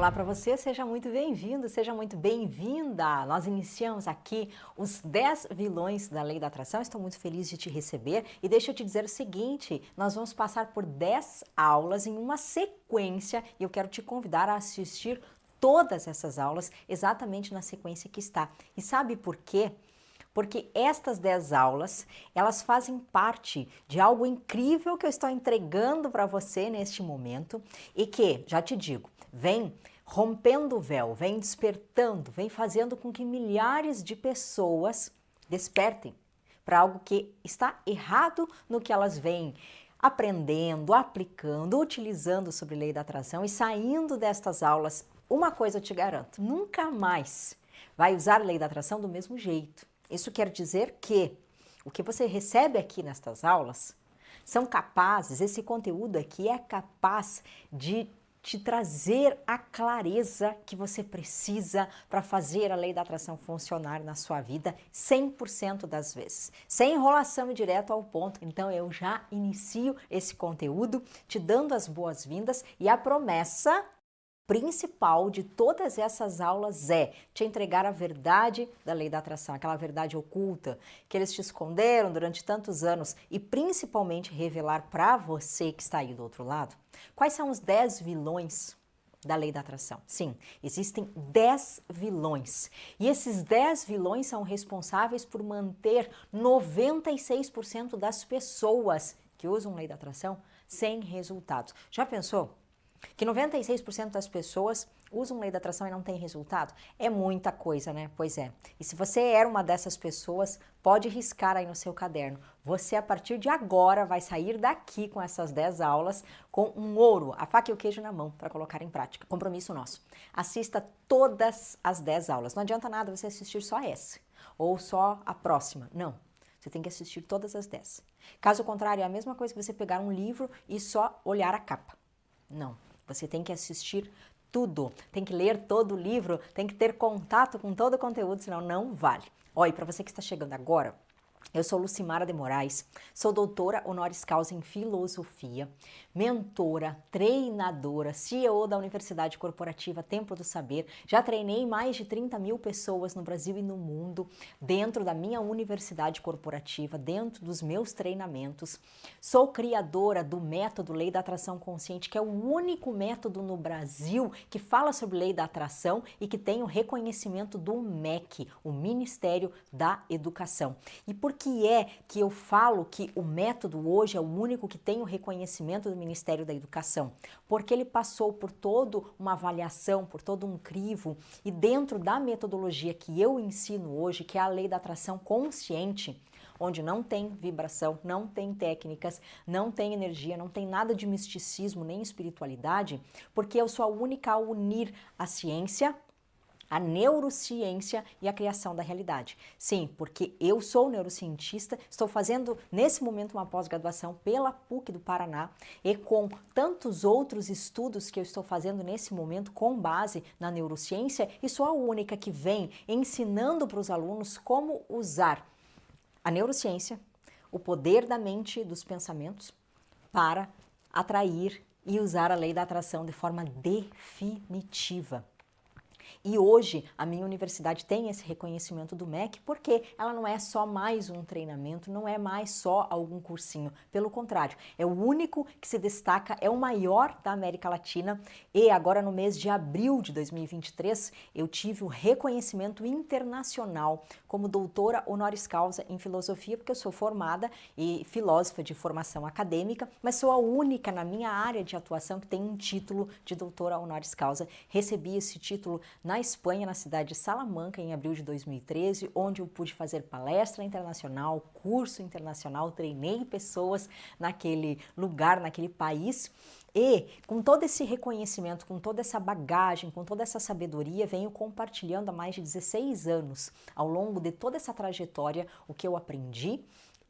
Olá para você, seja muito bem-vindo, seja muito bem-vinda. Nós iniciamos aqui os 10 vilões da Lei da Atração. Estou muito feliz de te receber e deixa eu te dizer o seguinte, nós vamos passar por 10 aulas em uma sequência e eu quero te convidar a assistir todas essas aulas exatamente na sequência que está. E sabe por quê? Porque estas 10 aulas, elas fazem parte de algo incrível que eu estou entregando para você neste momento e que, já te digo, vem rompendo o véu, vem despertando, vem fazendo com que milhares de pessoas despertem para algo que está errado no que elas vêm aprendendo, aplicando, utilizando sobre lei da atração e saindo destas aulas. Uma coisa eu te garanto, nunca mais vai usar a lei da atração do mesmo jeito. Isso quer dizer que o que você recebe aqui nestas aulas são capazes, esse conteúdo aqui é capaz de te trazer a clareza que você precisa para fazer a lei da atração funcionar na sua vida 100% das vezes. Sem enrolação e direto ao ponto. Então eu já inicio esse conteúdo te dando as boas-vindas e a promessa principal de todas essas aulas é te entregar a verdade da lei da atração, aquela verdade oculta que eles te esconderam durante tantos anos e principalmente revelar para você que está aí do outro lado quais são os 10 vilões da lei da atração. Sim, existem 10 vilões e esses 10 vilões são responsáveis por manter 96% das pessoas que usam lei da atração sem resultados. Já pensou? Que 96% das pessoas usam lei da atração e não tem resultado? É muita coisa, né? Pois é. E se você era uma dessas pessoas, pode riscar aí no seu caderno. Você, a partir de agora, vai sair daqui com essas 10 aulas com um ouro, a faca e o queijo na mão para colocar em prática. Compromisso nosso. Assista todas as 10 aulas. Não adianta nada você assistir só essa ou só a próxima. Não. Você tem que assistir todas as 10. Caso contrário, é a mesma coisa que você pegar um livro e só olhar a capa. Não. Você tem que assistir tudo, tem que ler todo o livro, tem que ter contato com todo o conteúdo, senão não vale. Olha, para você que está chegando agora, eu sou Lucimara de Moraes, sou doutora honoris causa em filosofia, mentora, treinadora, CEO da Universidade Corporativa Templo do Saber. Já treinei mais de 30 mil pessoas no Brasil e no mundo, dentro da minha universidade corporativa, dentro dos meus treinamentos. Sou criadora do método Lei da Atração Consciente, que é o único método no Brasil que fala sobre lei da atração e que tem o reconhecimento do MEC, o Ministério da Educação. E por que é que eu falo que o método hoje é o único que tem o reconhecimento do Ministério da Educação? Porque ele passou por toda uma avaliação, por todo um crivo, e dentro da metodologia que eu ensino hoje, que é a Lei da Atração Consciente, onde não tem vibração, não tem técnicas, não tem energia, não tem nada de misticismo nem espiritualidade, porque eu sou a única a unir a ciência, a neurociência e a criação da realidade. Sim, porque eu sou neurocientista, estou fazendo nesse momento uma pós-graduação pela PUC do Paraná e com tantos outros estudos que eu estou fazendo nesse momento com base na neurociência e sou a única que vem ensinando para os alunos como usar a neurociência, o poder da mente e dos pensamentos para atrair e usar a lei da atração de forma definitiva. E hoje a minha universidade tem esse reconhecimento do MEC porque ela não é só mais um treinamento, não é mais só algum cursinho. Pelo contrário, é o único que se destaca, é o maior da América Latina e agora no mês de abril de 2023 eu tive o reconhecimento internacional como doutora honoris causa em filosofia, porque eu sou formada e filósofa de formação acadêmica, mas sou a única na minha área de atuação que tem um título de doutora honoris causa. Recebi esse título na Espanha, na cidade de Salamanca, em abril de 2013, onde eu pude fazer palestra internacional, curso internacional, treinei pessoas naquele lugar, naquele país. E com todo esse reconhecimento, com toda essa bagagem, com toda essa sabedoria, venho compartilhando há mais de 16 anos, ao longo de toda essa trajetória, o que eu aprendi,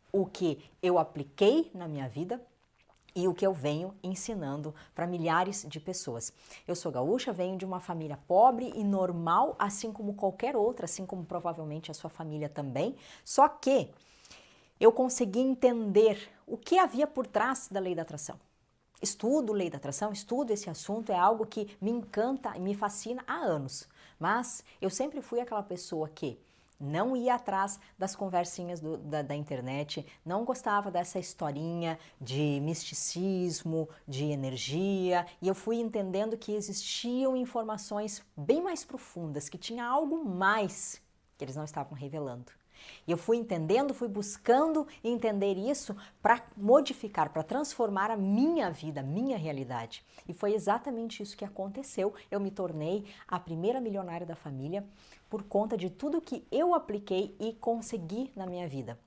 o que eu apliquei na minha vida, e o que eu venho ensinando para milhares de pessoas. Eu sou gaúcha, venho de uma família pobre e normal, assim como qualquer outra, assim como provavelmente a sua família também, só que eu consegui entender o que havia por trás da lei da atração. estudo lei da atração, estudo esse assunto, é algo que me encanta e me fascina há anos. Mas eu sempre fui aquela pessoa que não ia atrás das conversinhas da internet, não gostava dessa historinha de misticismo, de energia, e eu fui entendendo que existiam informações bem mais profundas, que tinha algo mais que eles não estavam revelando. E eu fui entendendo, fui buscando entender isso para modificar, para transformar a minha vida, a minha realidade. E foi exatamente isso que aconteceu. Eu me tornei a primeira milionária da família por conta de tudo que eu apliquei e consegui na minha vida.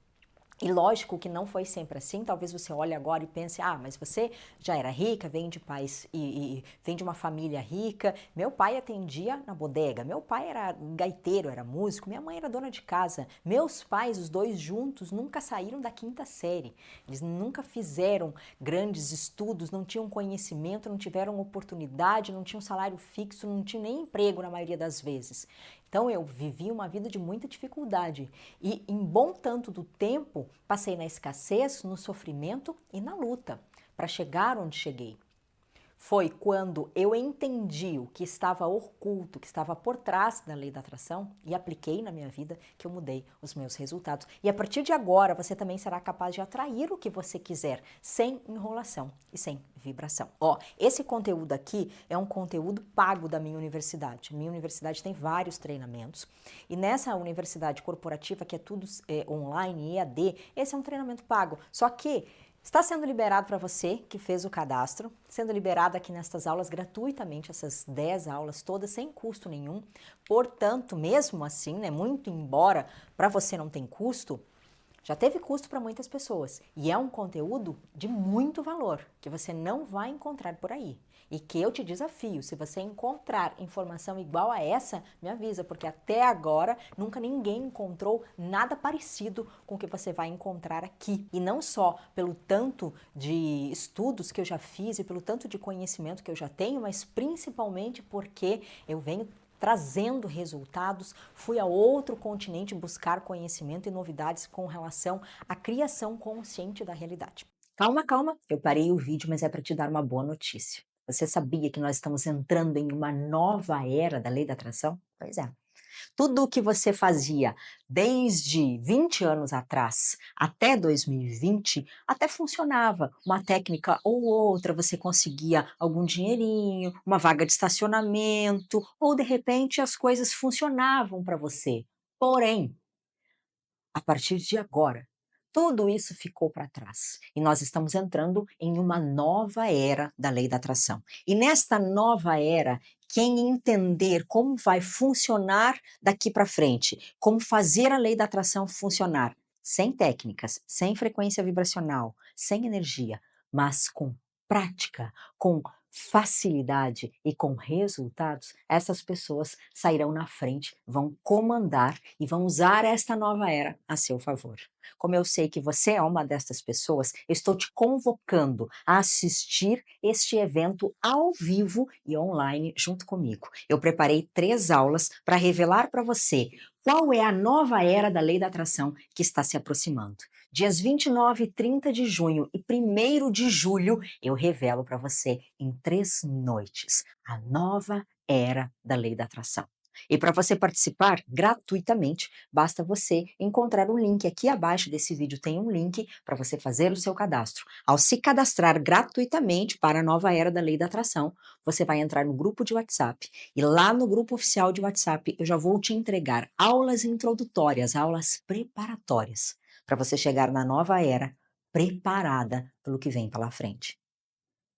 E lógico que não foi sempre assim, talvez você olhe agora e pense, mas você já era rica, vem de pais e vem de uma família rica. Meu pai atendia na bodega, meu pai era gaiteiro, era músico, minha mãe era dona de casa. Meus pais, os dois juntos, nunca saíram da quinta série. Eles nunca fizeram grandes estudos, não tinham conhecimento, não tiveram oportunidade, não tinham salário fixo, não tinham nem emprego na maioria das vezes. Então eu vivi uma vida de muita dificuldade e em bom tanto do tempo passei na escassez, no sofrimento e na luta para chegar onde cheguei. Foi quando eu entendi o que estava oculto, que estava por trás da lei da atração e apliquei na minha vida que eu mudei os meus resultados. E a partir de agora você também será capaz de atrair o que você quiser, sem enrolação e sem vibração. Esse conteúdo aqui é um conteúdo pago da minha universidade. Minha universidade tem vários treinamentos e nessa universidade corporativa, que é tudo online, EAD, esse é um treinamento pago. Só que está sendo liberado para você que fez o cadastro, sendo liberado aqui nestas aulas gratuitamente, essas 10 aulas todas sem custo nenhum. Portanto, mesmo assim, muito embora para você não tem custo, já teve custo para muitas pessoas. E é um conteúdo de muito valor, que você não vai encontrar por aí. E que eu te desafio, se você encontrar informação igual a essa, me avisa, porque até agora nunca ninguém encontrou nada parecido com o que você vai encontrar aqui. E não só pelo tanto de estudos que eu já fiz e pelo tanto de conhecimento que eu já tenho, mas principalmente porque eu venho trazendo resultados, fui a outro continente buscar conhecimento e novidades com relação à criação consciente da realidade. Calma, eu parei o vídeo, mas é para te dar uma boa notícia. Você sabia que nós estamos entrando em uma nova era da lei da atração? Pois é. Tudo o que você fazia desde 20 anos atrás até 2020 até funcionava. Uma técnica ou outra, você conseguia algum dinheirinho, uma vaga de estacionamento, ou de repente as coisas funcionavam para você. Porém, a partir de agora, tudo isso ficou para trás e nós estamos entrando em uma nova era da lei da atração. E nesta nova era, quem entender como vai funcionar daqui para frente, como fazer a lei da atração funcionar, sem técnicas, sem frequência vibracional, sem energia, mas com prática, com facilidade e com resultados, essas pessoas sairão na frente, vão comandar e vão usar esta nova era a seu favor. Como eu sei que você é uma destas pessoas, eu estou te convocando a assistir este evento ao vivo e online junto comigo. Eu preparei 3 aulas para revelar para você qual é a nova era da lei da atração que está se aproximando. Dias 29 e 30 de junho e 1º de julho, eu revelo para você em 3 noites a nova era da lei da atração. E para você participar gratuitamente, basta você encontrar um link aqui abaixo desse vídeo, tem um link para você fazer o seu cadastro. Ao se cadastrar gratuitamente para a nova era da lei da atração, você vai entrar no grupo de WhatsApp e lá no grupo oficial de WhatsApp eu já vou te entregar aulas introdutórias, aulas preparatórias, para você chegar na nova era preparada pelo que vem pela frente.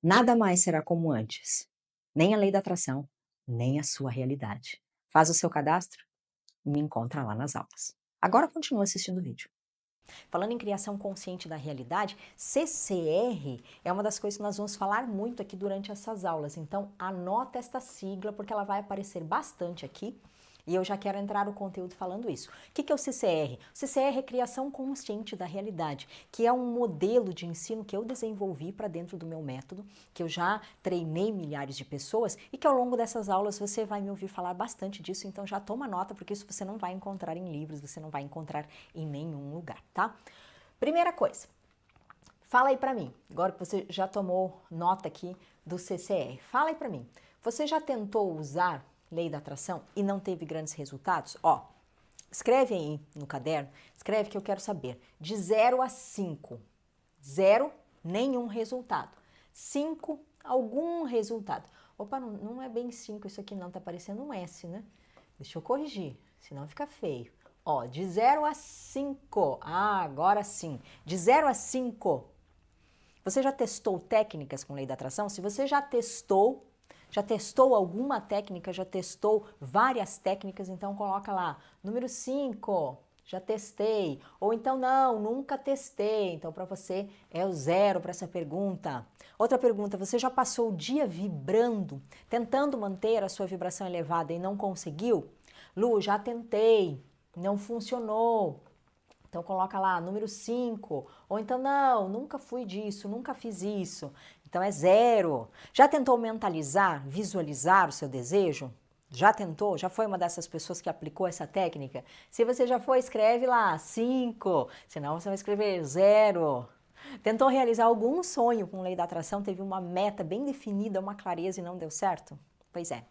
Nada mais será como antes, nem a lei da atração, nem a sua realidade. Faz o seu cadastro e me encontra lá nas aulas. Agora continua assistindo o vídeo. Falando em criação consciente da realidade, CCR é uma das coisas que nós vamos falar muito aqui durante essas aulas. Então anota esta sigla porque ela vai aparecer bastante aqui. E eu já quero entrar no conteúdo falando isso. O que é o CCR? O CCR é criação consciente da realidade, que é um modelo de ensino que eu desenvolvi para dentro do meu método, que eu já treinei milhares de pessoas e que ao longo dessas aulas você vai me ouvir falar bastante disso, então já toma nota, porque isso você não vai encontrar em livros, você não vai encontrar em nenhum lugar, tá? Primeira coisa, Fala aí pra mim, agora que você já tomou nota aqui do CCR, fala aí pra mim, você já tentou usar lei da atração e não teve grandes resultados? Ó, escreve aí no caderno, escreve que eu quero saber, de 0 a 5, 0, nenhum resultado, 5, algum resultado. Opa, não é bem 5 isso aqui não, tá parecendo um S, né? Deixa eu corrigir, senão fica feio. Ó, de 0 a 5, agora sim, de 0 a 5, você já testou técnicas com lei da atração? Se você já testou alguma técnica, já testou várias técnicas, então coloca lá, número 5, já testei. Ou então, não, nunca testei. Então, para você é o 0 para essa pergunta. Outra pergunta, você já passou o dia vibrando, tentando manter a sua vibração elevada e não conseguiu? Lu, já tentei, não funcionou. Então coloca lá, número 5, ou então não, nunca fui disso, nunca fiz isso. Então é 0. Já tentou mentalizar, visualizar o seu desejo? Já tentou? Já foi uma dessas pessoas que aplicou essa técnica? Se você já foi, escreve lá 5, senão você vai escrever 0. Tentou realizar algum sonho com lei da atração, teve uma meta bem definida, uma clareza e não deu certo? Pois é.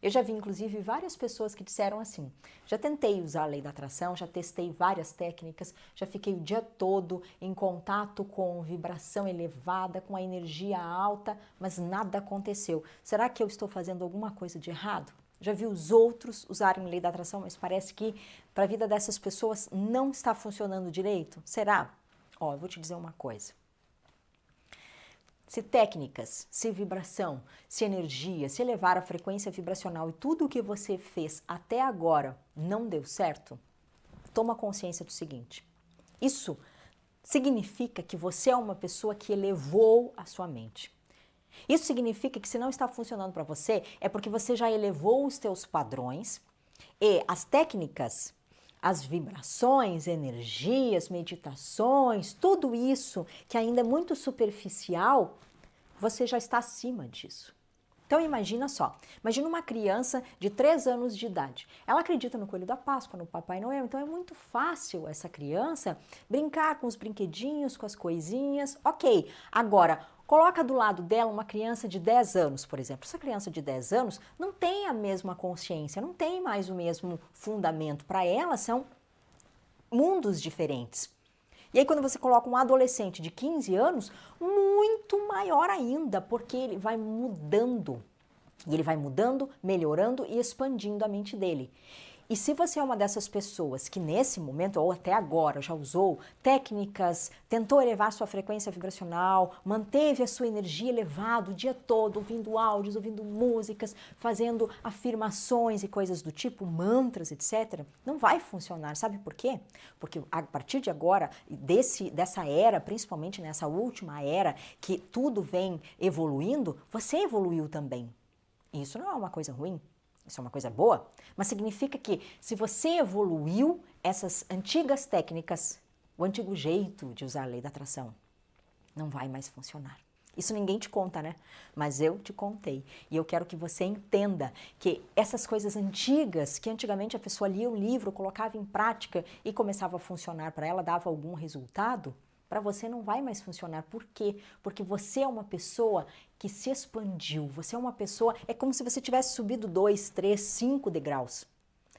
Eu já vi, inclusive, várias pessoas que disseram assim, já tentei usar a lei da atração, já testei várias técnicas, já fiquei o dia todo em contato com vibração elevada, com a energia alta, mas nada aconteceu. Será que eu estou fazendo alguma coisa de errado? Já vi os outros usarem a lei da atração, mas parece que para a vida dessas pessoas não está funcionando direito? Será? Ó, eu vou te dizer uma coisa. Se técnicas, se vibração, se energia, se elevar a frequência vibracional e tudo o que você fez até agora não deu certo, toma consciência do seguinte, isso significa que você é uma pessoa que elevou a sua mente. Isso significa que se não está funcionando para você, é porque você já elevou os teus padrões e as técnicas, as vibrações, energias, meditações, tudo isso que ainda é muito superficial, você já está acima disso. Então imagina só, imagina uma criança de 3 anos de idade. Ela acredita no Coelho da Páscoa, no Papai Noel, então é muito fácil essa criança brincar com os brinquedinhos, com as coisinhas. Ok, agora coloca do lado dela uma criança de 10 anos, por exemplo. Essa criança de 10 anos não tem a mesma consciência, não tem mais o mesmo fundamento. Para ela são mundos diferentes. E aí quando você coloca um adolescente de 15 anos, muito maior ainda, porque ele vai mudando. E ele vai mudando, melhorando e expandindo a mente dele. E se você é uma dessas pessoas que nesse momento ou até agora já usou técnicas, tentou elevar sua frequência vibracional, manteve a sua energia elevada o dia todo, ouvindo áudios, ouvindo músicas, fazendo afirmações e coisas do tipo, mantras, etc., não vai funcionar. Sabe por quê? Porque a partir de agora, dessa era, principalmente nessa última era, que tudo vem evoluindo, você evoluiu também. E isso não é uma coisa ruim. Isso é uma coisa boa, mas significa que se você evoluiu essas antigas técnicas, o antigo jeito de usar a lei da atração, não vai mais funcionar. Isso ninguém te conta, né? Mas eu te contei. E eu quero que você entenda que essas coisas antigas, que antigamente a pessoa lia um livro, colocava em prática e começava a funcionar para ela, dava algum resultado, para você não vai mais funcionar. Por quê? Porque você é uma pessoa que se expandiu. Você é uma pessoa... É como se você tivesse subido 2, 3, 5 degraus.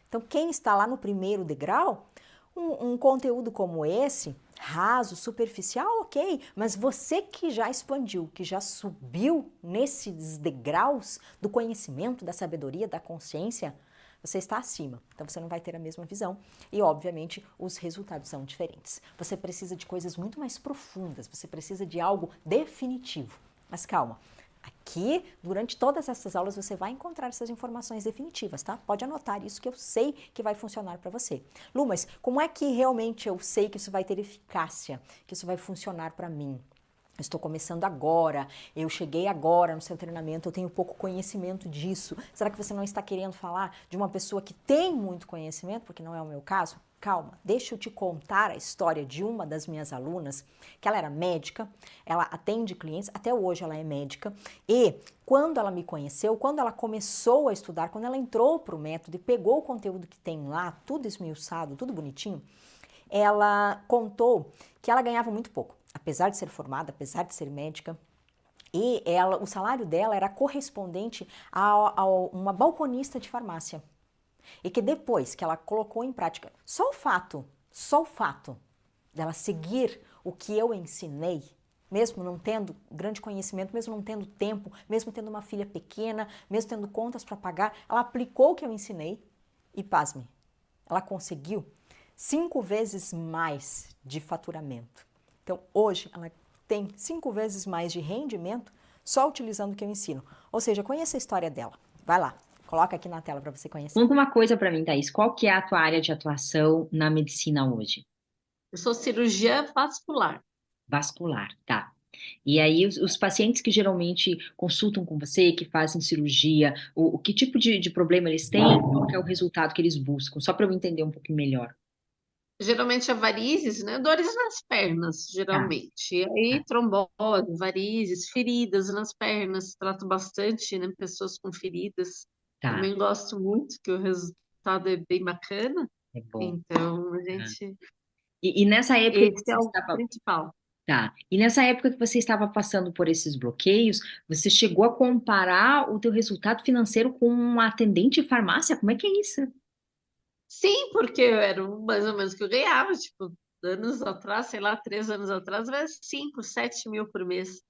Então, quem está lá no primeiro degrau, um conteúdo como esse, raso, superficial, ok. Mas você que já expandiu, que já subiu nesses degraus do conhecimento, da sabedoria, da consciência, você está acima, então você não vai ter a mesma visão e, obviamente, os resultados são diferentes. Você precisa de coisas muito mais profundas, você precisa de algo definitivo. Mas calma, aqui, durante todas essas aulas, você vai encontrar essas informações definitivas, tá? Pode anotar isso que eu sei que vai funcionar para você. Lu, mas como é que realmente eu sei que isso vai ter eficácia, que isso vai funcionar para mim? Eu estou começando agora, eu cheguei agora no seu treinamento, eu tenho pouco conhecimento disso. Será que você não está querendo falar de uma pessoa que tem muito conhecimento, porque não é o meu caso? Calma, deixa eu te contar a história de uma das minhas alunas, que ela era médica, ela atende clientes, até hoje ela é médica, e quando ela me conheceu, quando ela começou a estudar, quando ela entrou para o método e pegou o conteúdo que tem lá, tudo esmiuçado, tudo bonitinho, ela contou que ela ganhava muito pouco. apesar de ser formada, apesar de ser médica, e ela, o salário dela era correspondente a uma balconista de farmácia. E que depois que ela colocou em prática, só o fato dela seguir o que eu ensinei, mesmo não tendo grande conhecimento, mesmo não tendo tempo, mesmo tendo uma filha pequena, mesmo tendo contas para pagar, ela aplicou o que eu ensinei e, pasme, ela conseguiu 5 vezes mais de faturamento. Então, hoje, ela tem 5 vezes mais de rendimento só utilizando o que eu ensino. Ou seja, conheça a história dela. Vai lá, coloca aqui na tela para você conhecer. Conta uma coisa para mim, Thaís. Qual que é a tua área de atuação na medicina hoje? Eu sou cirurgiã vascular. Vascular, tá. E aí, os pacientes que geralmente consultam com você, que fazem cirurgia, o que tipo de problema eles têm, qual que é o resultado que eles buscam? Só para eu entender um pouquinho melhor. Geralmente é varizes, né? Dores nas pernas, Tá, geralmente. E aí, tá, trombose, varizes, feridas nas pernas. Trato bastante, né? Pessoas com feridas. tá. Também gosto muito, que o resultado é bem bacana. É bom. Então, a Tá. gente... E nessa época que Esse você é o estava, principal. tá. E nessa época que você estava passando por esses bloqueios, você chegou a comparar o teu resultado financeiro com um atendente de farmácia? Como é que é isso? Sim, porque era mais ou menos o que eu ganhava, tipo, anos atrás, sei lá, 3 anos atrás, era 5, 7 mil por mês.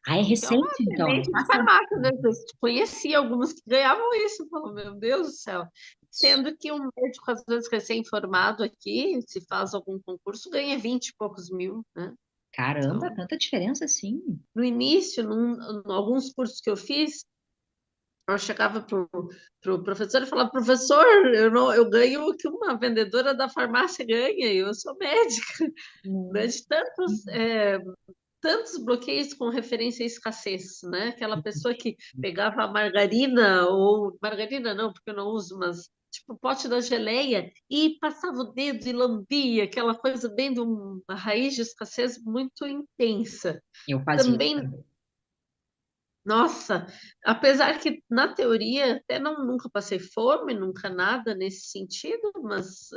Ah, é Então, uma recente, então, não atendente de passa. farmácia, né? Eu conhecia algumas que ganhavam isso. Eu falo, meu Deus do céu. Sendo que um médico, às vezes, recém-formado aqui, se faz algum concurso, ganha 20 e poucos mil, né? Caramba, Então, tanta diferença assim. no início, alguns cursos que eu fiz, eu chegava pro professor e falava, professor, eu ganho o que uma vendedora da farmácia ganha, eu sou médica, né? Hum, De tantos bloqueios com referência à escassez, né? Aquela pessoa que pegava a margarina, ou margarina não, porque eu não uso, mas tipo o pote da geleia, e passava o dedo e lambia, aquela coisa bem de uma raiz de escassez muito intensa. eu fazia isso Também, também. nossa, apesar que na teoria até não nunca passei fome, nunca nada nesse sentido, mas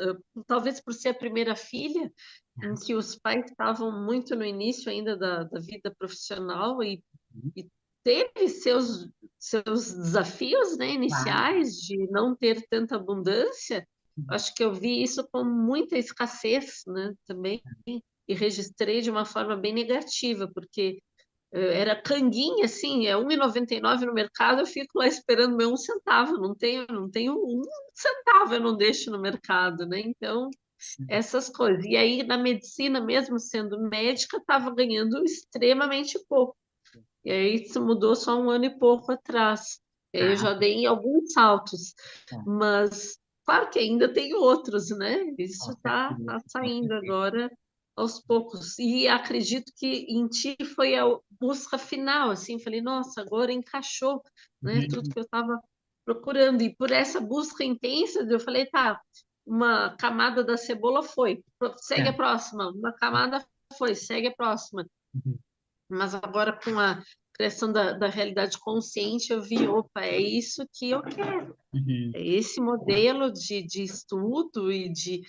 talvez por ser a primeira filha, em que os pais estavam muito no início ainda da vida profissional e teve seus desafios, né, Claro. iniciais de não ter tanta abundância. Acho que eu vi isso com muita escassez, né, também, e registrei de uma forma bem negativa, porque era canguinha, assim, é 1,99 no mercado, eu fico lá esperando meu 1 centavo, não tenho 1 centavo, eu não deixo no mercado, né? Então, Sim. essas coisas. E aí, na medicina, mesmo sendo médica, estava ganhando extremamente pouco. E aí, isso mudou só 1 ano e pouco atrás. E aí, eu Ah, já dei alguns saltos, tá. mas, claro que ainda tem outros, né? Isso Com está certeza, tá com saindo certeza. agora aos poucos. E acredito que em ti foi a busca final, assim, falei, nossa, agora encaixou, né? Tudo Uhum. que eu estava procurando. E por essa busca intensa, eu falei, tá, uma camada da cebola foi, segue Tá. a próxima, uma camada foi, segue a próxima. Uhum. Mas agora com a criação da realidade consciente, eu vi, opa, é isso que eu quero. Uhum. É esse modelo de estudo e de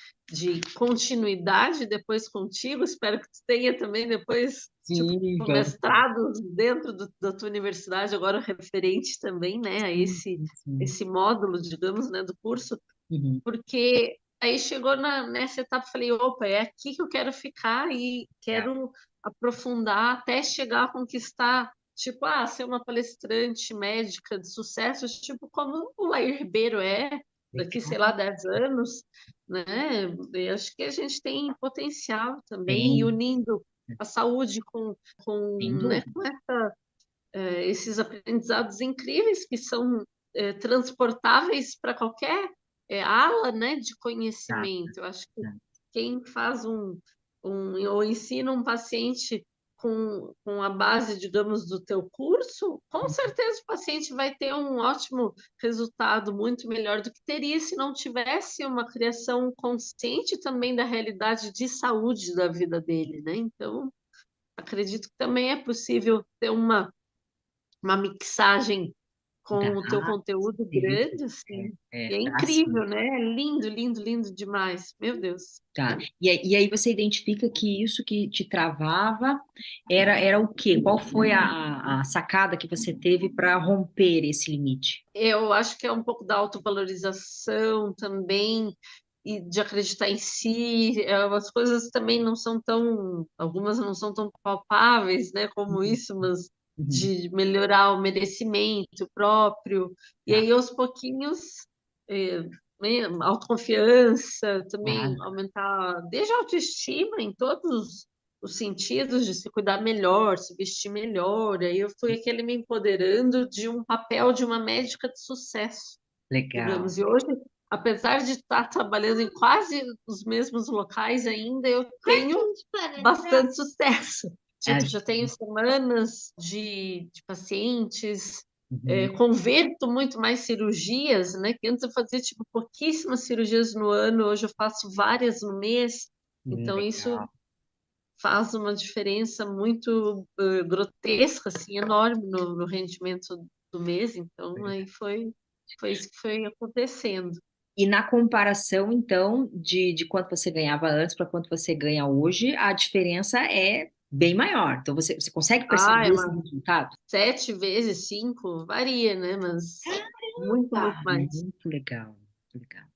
continuidade depois contigo. Espero que tu tenha também depois, tipo, Sim, vamos. mestrado dentro da tua universidade, agora referente também, né, a Sim, esse, sim, sim. esse módulo, digamos, né, do curso, Uhum. porque aí chegou nessa etapa, falei, opa, é aqui que eu quero ficar e Tá. quero aprofundar até chegar a conquistar, tipo, ser uma palestrante médica de sucesso, tipo como o Lair Ribeiro daqui, sei lá, Legal. 10 anos, né? E acho que a gente tem potencial também, e Tem, unindo a saúde sem né, dúvida. com esses aprendizados incríveis que são transportáveis para qualquer ala, né, de Tá, conhecimento. Eu acho que tá. quem faz ou ensina um paciente com a base, digamos, do teu curso, com certeza o paciente vai ter um ótimo resultado, muito melhor do que teria se não tivesse uma criação consciente também da realidade de saúde da vida dele, né? Então, acredito que também é possível ter uma mixagem com o teu Dá, conteúdo sim, grande, assim. E é dá sim. incrível, né? É lindo, lindo, lindo demais. Meu Deus. Tá. E aí você identifica que isso que te travava era o quê? Qual foi a sacada que você teve para romper esse limite? Eu acho que é um pouco da autovalorização também, e de acreditar em si. As coisas também não são tão, algumas não são tão palpáveis, né, como Uhum, isso, mas uhum, de melhorar o merecimento próprio. E tá. aí, aos pouquinhos, eh, né, autoconfiança, também Ah, aumentar, desde a autoestima em todos os sentidos, de se cuidar melhor, se vestir melhor. Aí eu fui aquele me empoderando de um papel de uma médica de sucesso, legal. digamos. E hoje, apesar de estar trabalhando em quase os mesmos locais ainda, eu tenho bastante sucesso. Ah, Tipo, já tenho semanas de pacientes, uhum, converto muito mais cirurgias, né? Que antes eu fazia, tipo, pouquíssimas cirurgias no ano, hoje eu faço várias no mês. Então, isso legal. faz uma diferença muito grotesca, assim, enorme no rendimento do mês. Então, aí foi isso que foi acontecendo. E na comparação, então, de quanto você ganhava antes para quanto você ganha hoje, a diferença é bem maior. Então, você consegue Ah, é perceber esse uma resultado? 7 vezes 5, varia, né? Mas muito, muito Tá. mais. Muito legal, muito legal.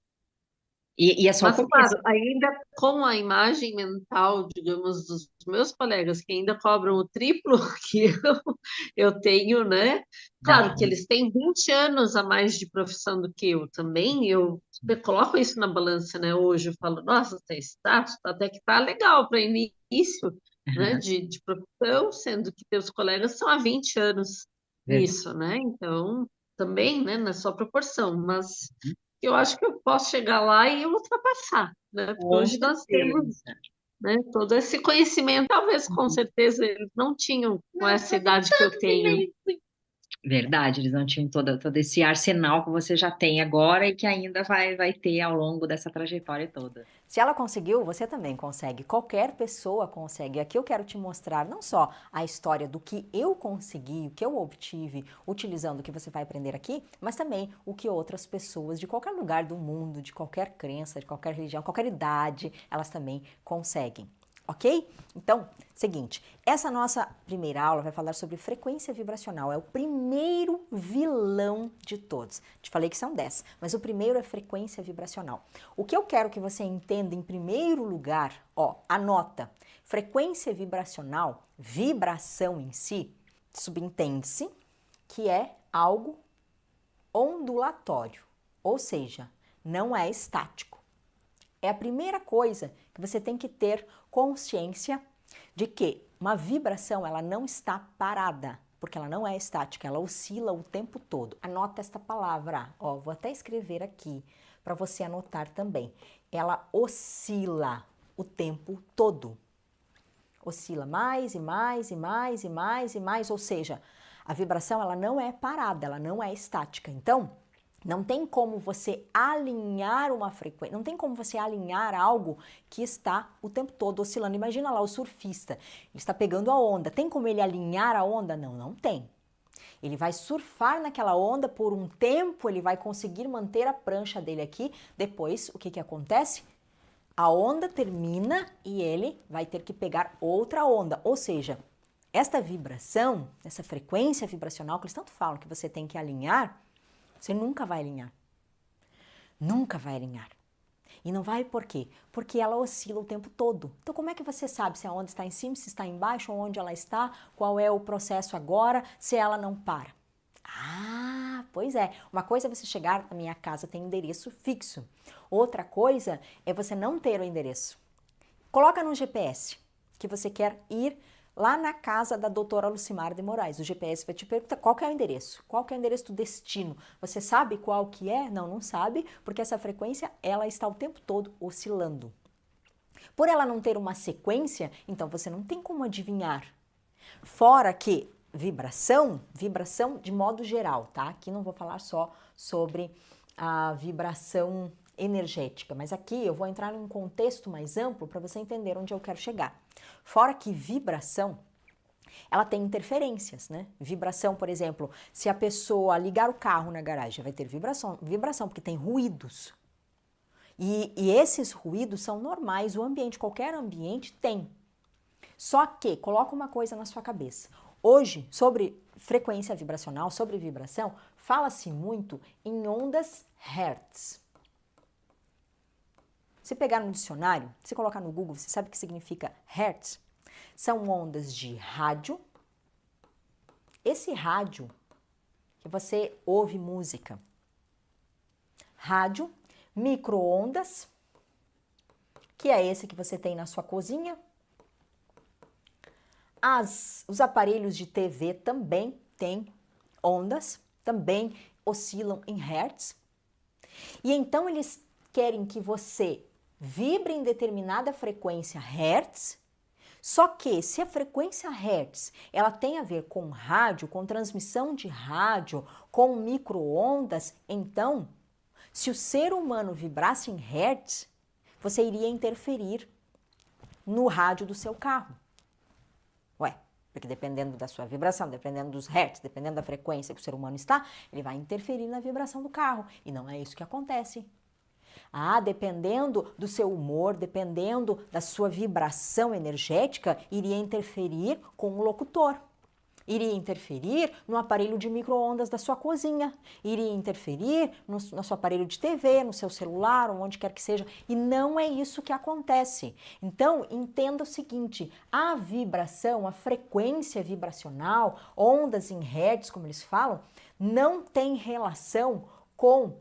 E é só o Mas, começo. claro, ainda com a imagem mental, digamos, dos meus colegas que ainda cobram o triplo que eu tenho, né? Dá Claro pra... que eles têm 20 anos a mais de profissão do que eu também, eu coloco isso na balança, né? Hoje eu falo, nossa, até que tá legal para início, né, Aham, de profissão, sendo que teus colegas são há 20 anos verdade. nisso, né? Então, também, né, na sua proporção, mas eu acho que eu posso chegar lá e ultrapassar, né? Porque Com hoje nós temos, certeza. né, todo esse conhecimento, talvez com certeza eles não tinham com essa idade que eu tenho. Verdade, eles não tinham todo esse arsenal que você já tem agora e que ainda vai ter ao longo dessa trajetória toda. Se ela conseguiu, você também consegue. Qualquer pessoa consegue. Aqui eu quero te mostrar não só a história do que eu consegui, o que eu obtive utilizando o que você vai aprender aqui, mas também o que outras pessoas de qualquer lugar do mundo, de qualquer crença, de qualquer religião, qualquer idade, elas também conseguem. Ok? Então, seguinte, essa nossa primeira aula vai falar sobre frequência vibracional. É o primeiro vilão de todos. Te falei que são 10, mas o primeiro é frequência vibracional. O que eu quero que você entenda em primeiro lugar, ó, anota. Frequência vibracional, vibração em si, subentende-se que é algo ondulatório, ou seja, não é estático. É a primeira coisa que você tem que ter consciência de que uma vibração ela não está parada, porque ela não é estática, ela oscila o tempo todo. Anota esta palavra, ó, vou até escrever aqui para você anotar também. Ela oscila o tempo todo. Oscila mais e mais e mais e mais e mais, ou seja, a vibração ela não é parada, ela não é estática. Então, não tem como você alinhar uma frequência, não tem como você alinhar algo que está o tempo todo oscilando. Imagina lá o surfista, ele está pegando a onda. Tem como ele alinhar a onda? Não, não tem. Ele vai surfar naquela onda por um tempo, ele vai conseguir manter a prancha dele aqui. Depois, o que que acontece? A onda termina e ele vai ter que pegar outra onda. Ou seja, esta vibração, essa frequência vibracional que eles tanto falam que você tem que alinhar, você nunca vai alinhar. Nunca vai alinhar. E não vai por quê? Porque ela oscila o tempo todo. Então, como é que você sabe se a onda está em cima, se está embaixo, onde ela está, qual é o processo agora, se ela não para? Ah, pois é. Uma coisa é você chegar na minha casa, tem endereço fixo. Outra coisa é você não ter o endereço. Coloca no GPS que você quer ir lá na casa da doutora Lucimar de Moraes. O GPS vai te perguntar qual que é o endereço, qual que é o endereço do destino. Você sabe qual que é? Não, não sabe, porque essa frequência ela está o tempo todo oscilando. Por ela não ter uma sequência, então você não tem como adivinhar. Fora que vibração de modo geral, tá? Aqui não vou falar só sobre a vibração energética, mas aqui eu vou entrar em um contexto mais amplo para você entender onde eu quero chegar. Fora que vibração ela tem interferências, né? Vibração, por exemplo, se a pessoa ligar o carro na garagem, vai ter vibração, porque tem ruídos. E esses ruídos são normais, o ambiente, qualquer ambiente tem. Só que, coloca uma coisa na sua cabeça. Hoje, sobre frequência vibracional, sobre vibração, fala-se muito em ondas Hertz. Se pegar no dicionário, se colocar no Google, você sabe o que significa Hertz? São ondas de rádio. Esse rádio que você ouve música. Rádio, micro-ondas, que é esse que você tem na sua cozinha. Os aparelhos de TV também têm ondas, também oscilam em hertz. E então eles querem que você vibre em determinada frequência hertz, só que se a frequência hertz ela tem a ver com rádio, com transmissão de rádio, com micro-ondas, então, se o ser humano vibrasse em hertz, você iria interferir no rádio do seu carro. Ué, porque dependendo da sua vibração, dependendo dos hertz, dependendo da frequência que o ser humano está, ele vai interferir na vibração do carro. E não é isso que acontece. Ah, dependendo do seu humor, dependendo da sua vibração energética, iria interferir com o locutor. Iria interferir no aparelho de micro-ondas da sua cozinha, iria interferir no seu aparelho de TV, no seu celular, ou onde quer que seja, e não é isso que acontece. Então, entenda o seguinte, a vibração, a frequência vibracional, ondas em hertz, como eles falam, não tem relação com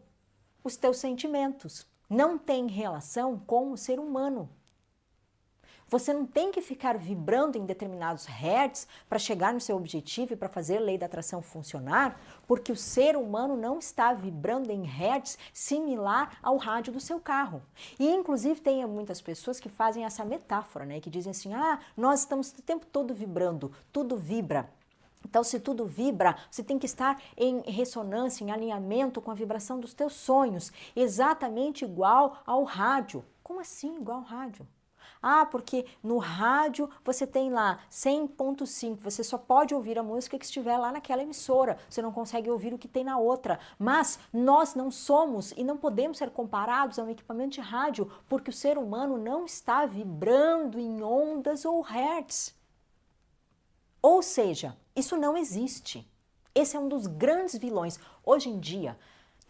os teus sentimentos, não tem relação com o ser humano. Você não tem que ficar vibrando em determinados hertz para chegar no seu objetivo e para fazer a lei da atração funcionar, porque o ser humano não está vibrando em hertz similar ao rádio do seu carro. E inclusive tem muitas pessoas que fazem essa metáfora, né, que dizem assim: "Ah, nós estamos o tempo todo vibrando, tudo vibra". Então, se tudo vibra, você tem que estar em ressonância, em alinhamento com a vibração dos teus sonhos, exatamente igual ao rádio. Como assim igual ao rádio? Ah, porque no rádio você tem lá 100.5, você só pode ouvir a música que estiver lá naquela emissora, você não consegue ouvir o que tem na outra. Mas nós não somos e não podemos ser comparados a um equipamento de rádio, porque o ser humano não está vibrando em ondas ou hertz. Ou seja, isso não existe. Esse é um dos grandes vilões. Hoje em dia,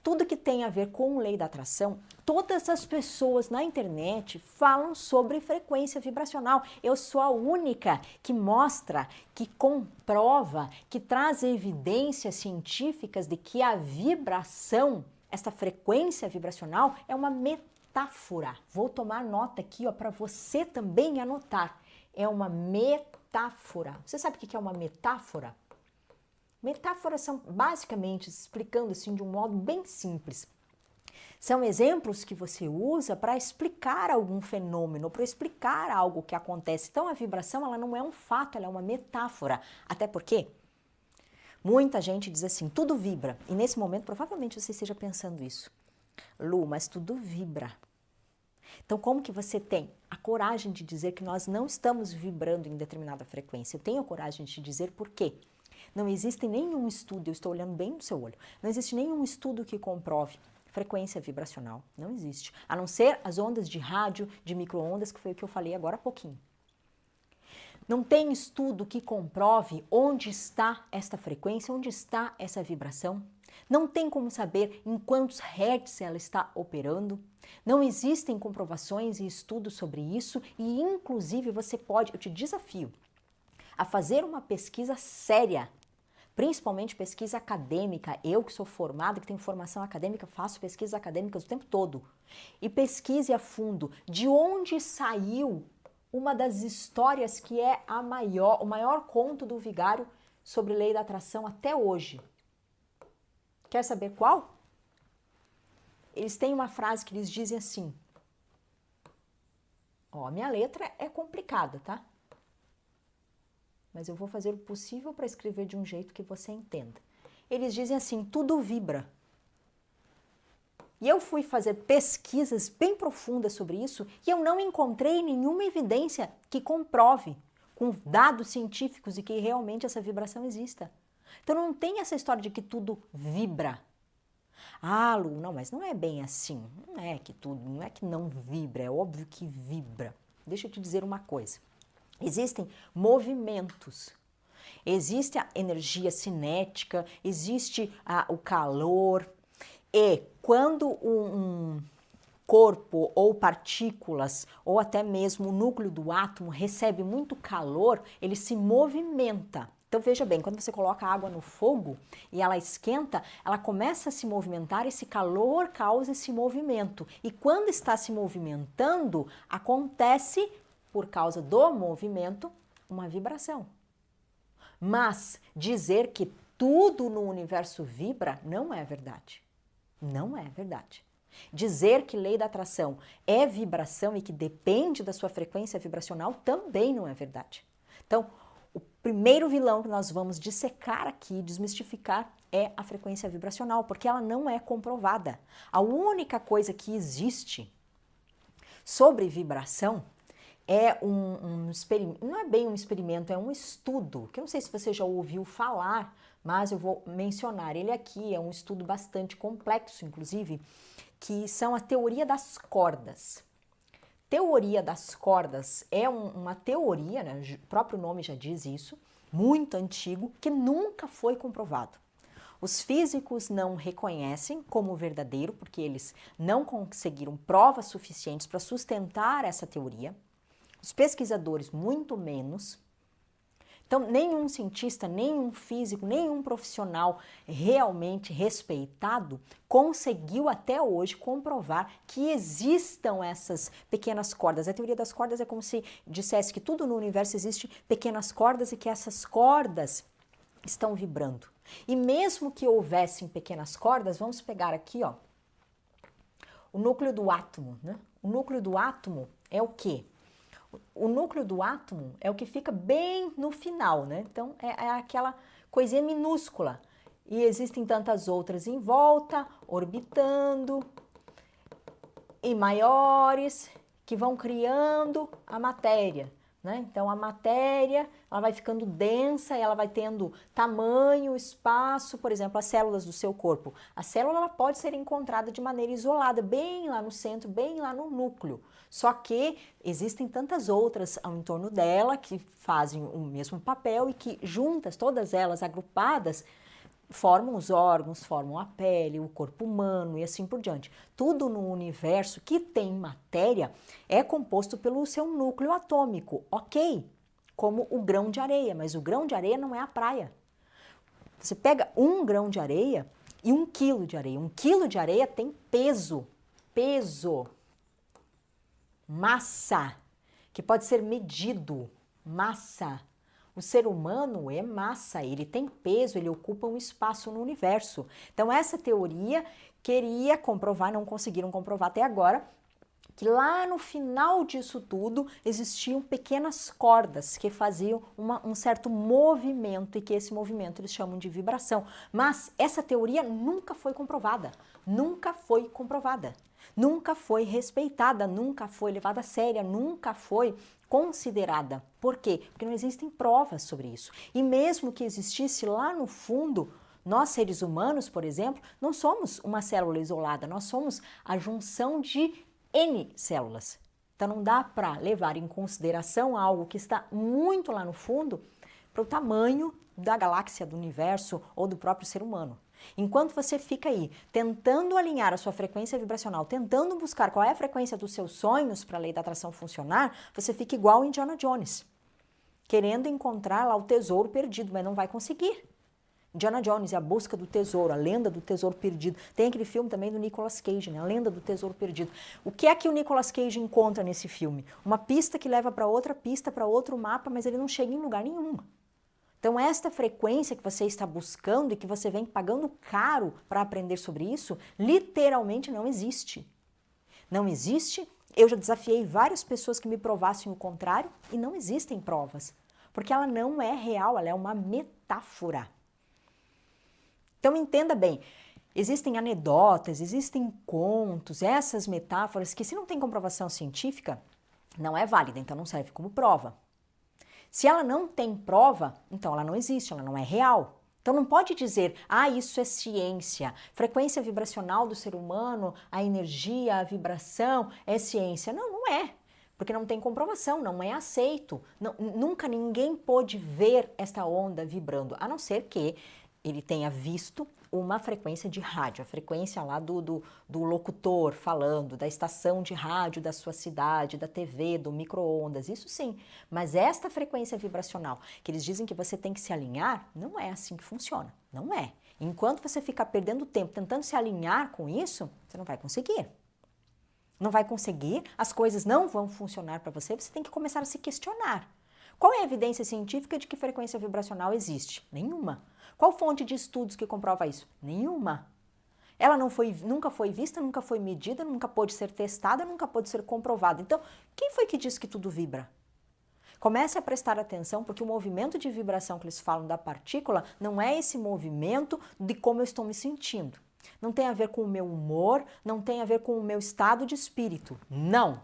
tudo que tem a ver com lei da atração, todas as pessoas na internet falam sobre frequência vibracional. Eu sou a única que mostra, que comprova, que traz evidências científicas de que a vibração, esta frequência vibracional, é uma metáfora. Vou tomar nota aqui para você também anotar. É uma metáfora. Você sabe o que é uma metáfora? Metáforas são, basicamente, explicando assim de um modo bem simples, são exemplos que você usa para explicar algum fenômeno, para explicar algo que acontece. Então, a vibração ela não é um fato, ela é uma metáfora. Até porque muita gente diz assim, tudo vibra. E nesse momento, provavelmente você esteja pensando isso. Lu, mas tudo vibra. Então, como que você tem a coragem de dizer que nós não estamos vibrando em determinada frequência? Eu tenho a coragem de te dizer por quê. Não existe nenhum estudo, eu estou olhando bem no seu olho, não existe nenhum estudo que comprove frequência vibracional, não existe. A não ser as ondas de rádio, de micro-ondas, que foi o que eu falei agora há pouquinho. Não tem estudo que comprove onde está esta frequência, onde está essa vibração. Não tem como saber em quantos hertz ela está operando. Não existem comprovações e estudos sobre isso e, inclusive, você pode, eu te desafio a fazer uma pesquisa séria, principalmente pesquisa acadêmica. Eu que sou formada, que tenho formação acadêmica, faço pesquisas acadêmicas o tempo todo. E pesquise a fundo de onde saiu uma das histórias que é o maior conto do vigário sobre lei da atração até hoje. Quer saber qual? Eles têm uma frase que eles dizem assim. Ó, a minha letra é complicada, tá? Mas eu vou fazer o possível para escrever de um jeito que você entenda. Eles dizem assim, tudo vibra. E eu fui fazer pesquisas bem profundas sobre isso e eu não encontrei nenhuma evidência que comprove. com dados científicos de que realmente essa vibração exista. Então não tem essa história de que tudo vibra. Ah, Lu, não, mas não é bem assim. Não é que tudo, não é que não vibra, é óbvio que vibra. Deixa eu te dizer uma coisa. Existem movimentos. Existe a energia cinética, existe o calor. E quando um corpo ou partículas, ou até mesmo o núcleo do átomo recebe muito calor, ele se movimenta. Então veja bem, quando você coloca água no fogo e ela esquenta, ela começa a se movimentar, esse calor causa esse movimento. E quando está se movimentando, acontece, por causa do movimento, uma vibração. Mas dizer que tudo no universo vibra não é verdade. Não é verdade. Dizer que lei da atração é vibração e que depende da sua frequência vibracional também não é verdade. Então, o primeiro vilão que nós vamos dissecar aqui, desmistificar, é a frequência vibracional, porque ela não é comprovada. A única coisa que existe sobre vibração é um experimento, não é bem um experimento, é um estudo, que eu não sei se você já ouviu falar, mas eu vou mencionar ele aqui, é um estudo bastante complexo, inclusive, que são a teoria das cordas. Teoria das cordas é uma teoria, né, o próprio nome já diz isso, muito antigo, que nunca foi comprovado. Os físicos não reconhecem como verdadeiro, porque eles não conseguiram provas suficientes para sustentar essa teoria. Os pesquisadores, muito menos. Então, nenhum cientista, nenhum físico, nenhum profissional realmente respeitado conseguiu até hoje comprovar que existam essas pequenas cordas. A teoria das cordas é como se dissesse que tudo no universo existe pequenas cordas e que essas cordas estão vibrando. E mesmo que houvessem pequenas cordas, vamos pegar aqui, ó, o núcleo do átomo, né? O núcleo do átomo é o quê? O núcleo do átomo é o que fica bem no final, né? Então, é aquela coisinha minúscula. E existem tantas outras em volta, orbitando, e maiores, que vão criando a matéria, né? Então, a matéria, ela vai ficando densa, ela vai tendo tamanho, espaço, por exemplo, as células do seu corpo. A célula ela pode ser encontrada de maneira isolada, bem lá no centro, bem lá no núcleo. Só que existem tantas outras ao entorno dela que fazem o mesmo papel e que juntas, todas elas agrupadas, formam os órgãos, formam a pele, o corpo humano e assim por diante. Tudo no universo que tem matéria é composto pelo seu núcleo atômico, ok? Como o grão de areia, mas o grão de areia não é a praia. Você pega um grão de areia e 1 quilo de areia. 1 quilo de areia tem peso, massa, que pode ser medido, massa. O ser humano é massa, ele tem peso, ele ocupa um espaço no universo. Então essa teoria queria comprovar, não conseguiram comprovar até agora, que lá no final disso tudo existiam pequenas cordas que faziam um certo movimento e que esse movimento eles chamam de vibração. Mas essa teoria nunca foi comprovada, nunca foi comprovada. Nunca foi respeitada, nunca foi levada a séria, nunca foi considerada. Por quê? Porque não existem provas sobre isso. E mesmo que existisse lá no fundo, nós seres humanos, por exemplo, não somos uma célula isolada, nós somos a junção de N células. Então não dá para levar em consideração algo que está muito lá no fundo para o tamanho da galáxia, do universo ou do próprio ser humano. Enquanto você fica aí tentando alinhar a sua frequência vibracional, tentando buscar qual é a frequência dos seus sonhos para a lei da atração funcionar, você fica igual o Indiana Jones, querendo encontrar lá o tesouro perdido, mas não vai conseguir. Indiana Jones e a busca do tesouro, a lenda do tesouro perdido. Tem aquele filme também do Nicolas Cage, né? A lenda do tesouro perdido. O que é que o Nicolas Cage encontra nesse filme? Uma pista que leva para outra pista, para outro mapa, mas ele não chega em lugar nenhum. Então, esta frequência que você está buscando e que você vem pagando caro para aprender sobre isso, literalmente não existe. Não existe. Eu já desafiei várias pessoas que me provassem o contrário e não existem provas, porque ela não é real, ela é uma metáfora. Então, entenda bem, existem anedotas, existem contos, essas metáforas que, se não tem comprovação científica, não é válida, então não serve como prova. Se ela não tem prova, então ela não existe, ela não é real. Então não pode dizer, isso é ciência. Frequência vibracional do ser humano, a energia, a vibração é ciência. Não, não é. Porque não tem comprovação, não é aceito. Nunca ninguém pôde ver esta onda vibrando, a não ser que ele tenha visto uma frequência de rádio, a frequência lá do locutor falando, da estação de rádio da sua cidade, da TV, do micro-ondas, isso sim. Mas esta frequência vibracional, que eles dizem que você tem que se alinhar, não é assim que funciona, não é. Enquanto você ficar perdendo tempo tentando se alinhar com isso, você não vai conseguir. Não vai conseguir, as coisas não vão funcionar para você, você tem que começar a se questionar. Qual é a evidência científica de que frequência vibracional existe? Nenhuma. Qual fonte de estudos que comprova isso? Nenhuma. Ela nunca foi vista, nunca foi medida, nunca pôde ser testada, nunca pôde ser comprovada. Então, quem foi que disse que tudo vibra? Comece a prestar atenção, porque o movimento de vibração que eles falam da partícula não é esse movimento de como eu estou me sentindo. Não tem a ver com o meu humor, não tem a ver com o meu estado de espírito. Não.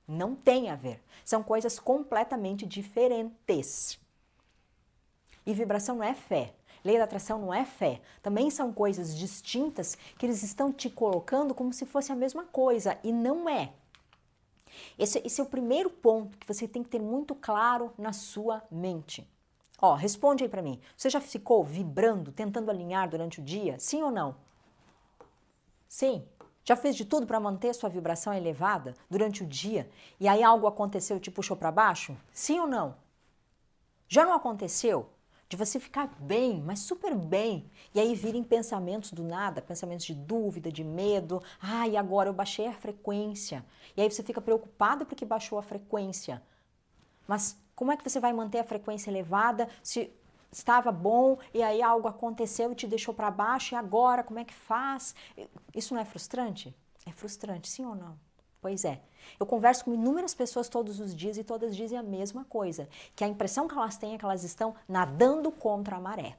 Não tem a ver. São coisas completamente diferentes. E vibração não é fé. Lei da atração não é fé. Também são coisas distintas que eles estão te colocando como se fosse a mesma coisa. E não é. Esse é o primeiro ponto que você tem que ter muito claro na sua mente. Responde aí pra mim. Você já ficou vibrando, tentando alinhar durante o dia? Sim ou não? Sim. Já fez de tudo para manter sua vibração elevada durante o dia e aí algo aconteceu e te puxou para baixo? Sim ou não? Já não aconteceu de você ficar bem, mas super bem, e aí virem pensamentos do nada, pensamentos de dúvida, de medo, e agora eu baixei a frequência, e aí você fica preocupado porque baixou a frequência. Mas como é que você vai manter a frequência elevada se estava bom e aí algo aconteceu e te deixou para baixo e agora como é que faz? Isso não é frustrante? É frustrante, sim ou não? Pois é. Eu converso com inúmeras pessoas todos os dias e todas dizem a mesma coisa, que a impressão que elas têm é que elas estão nadando contra a maré.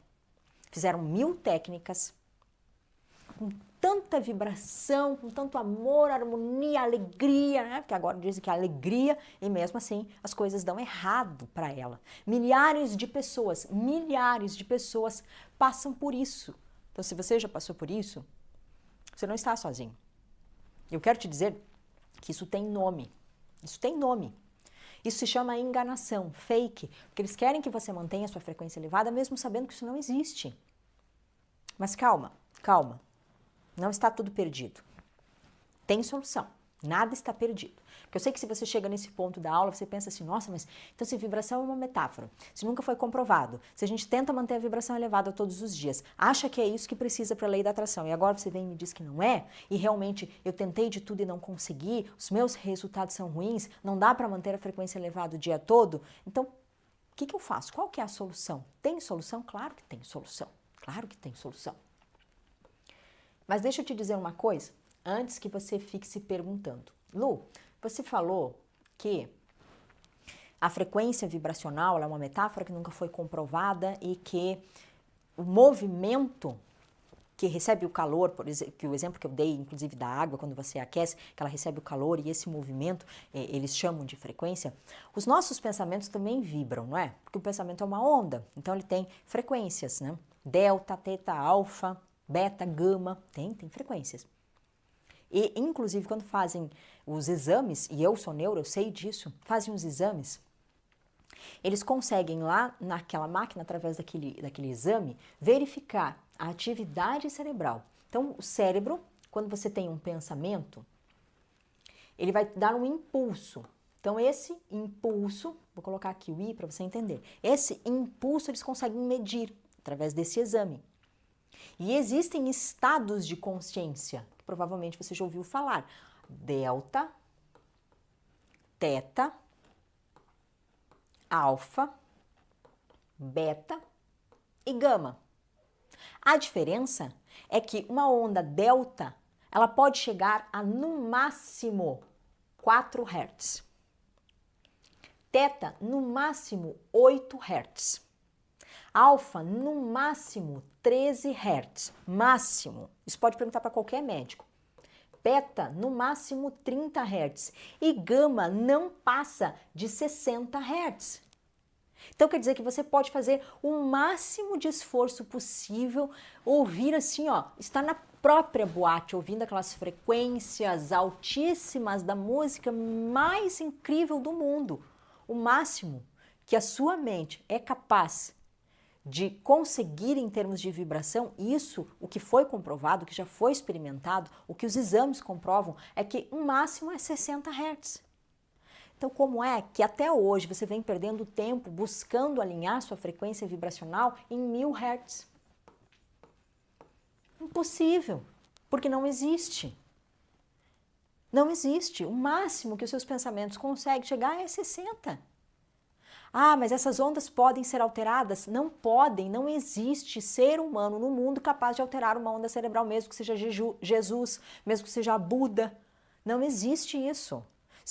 Fizeram 1000 técnicas, com tanta vibração, com tanto amor, harmonia, alegria, né? Porque agora dizem que é alegria e mesmo assim as coisas dão errado para ela. Milhares de pessoas passam por isso. Então, se você já passou por isso, você não está sozinho. Eu quero te dizer que isso tem nome. Isso tem nome. Isso se chama enganação, fake, porque eles querem que você mantenha a sua frequência elevada mesmo sabendo que isso não existe. Mas calma, calma. Não está tudo perdido. Tem solução. Nada está perdido. Porque eu sei que se você chega nesse ponto da aula, você pensa assim, nossa, mas então se vibração é uma metáfora, se nunca foi comprovado, se a gente tenta manter a vibração elevada todos os dias, acha que é isso que precisa para a lei da atração, e agora você vem e me diz que não é, e realmente eu tentei de tudo e não consegui, os meus resultados são ruins, não dá para manter a frequência elevada o dia todo, então o que eu faço? Qual que é a solução? Tem solução? Claro que tem solução. Claro que tem solução. Mas deixa eu te dizer uma coisa, antes que você fique se perguntando. Lu, você falou que a frequência vibracional é uma metáfora que nunca foi comprovada e que o movimento que recebe o calor, por exemplo, que o exemplo que eu dei, inclusive da água, quando você aquece, que ela recebe o calor e esse movimento, eles chamam de frequência, os nossos pensamentos também vibram, não é? Porque o pensamento é uma onda, então ele tem frequências, né? Delta, teta, alfa, beta, gama, tem frequências. E, inclusive, quando fazem os exames, e eu sou neuro, eu sei disso, fazem os exames, eles conseguem lá naquela máquina, através daquele exame, verificar a atividade cerebral. Então, o cérebro, quando você tem um pensamento, ele vai dar um impulso. Então, esse impulso, vou colocar aqui o I para você entender, esse impulso eles conseguem medir através desse exame. E existem estados de consciência, que provavelmente você já ouviu falar. Delta, teta, alfa, beta e gama. A diferença é que uma onda delta, ela pode chegar a no máximo 4 Hz. Teta, no máximo 8 Hz. Alfa, no máximo 13 Hz. Máximo. Isso pode perguntar para qualquer médico. Beta, no máximo 30 Hz. E gama não passa de 60 Hz. Então quer dizer que você pode fazer o máximo de esforço possível, ouvir assim, ó, estar na própria boate, ouvindo aquelas frequências altíssimas da música mais incrível do mundo. O máximo que a sua mente é capaz de conseguir em termos de vibração, isso, o que foi comprovado, o que já foi experimentado, o que os exames comprovam, é que o máximo é 60 Hz. Então, como é que até hoje você vem perdendo tempo buscando alinhar sua frequência vibracional em 1000 Hz? Impossível, porque não existe. Não existe. O máximo que os seus pensamentos conseguem chegar é 60. Ah, mas essas ondas podem ser alteradas? Não podem, não existe ser humano no mundo capaz de alterar uma onda cerebral, mesmo que seja Jesus, mesmo que seja Buda. Não existe isso.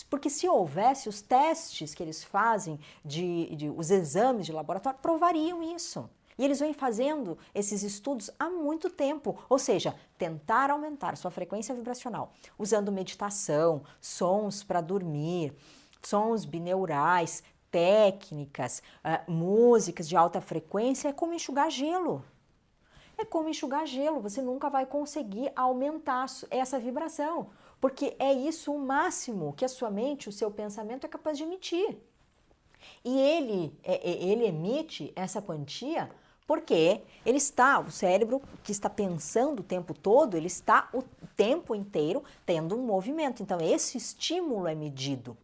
Porque se houvesse, os testes que eles fazem, os exames de laboratório, provariam isso. E eles vêm fazendo esses estudos há muito tempo, ou seja, tentar aumentar sua frequência vibracional, usando meditação, sons para dormir, sons bineurais, técnicas, músicas de alta frequência, é como enxugar gelo. É como enxugar gelo, você nunca vai conseguir aumentar essa vibração, porque é isso o máximo que a sua mente, o seu pensamento é capaz de emitir. E ele emite essa quantia porque o cérebro que está pensando o tempo todo, ele está o tempo inteiro tendo um movimento. Então, esse estímulo é medido.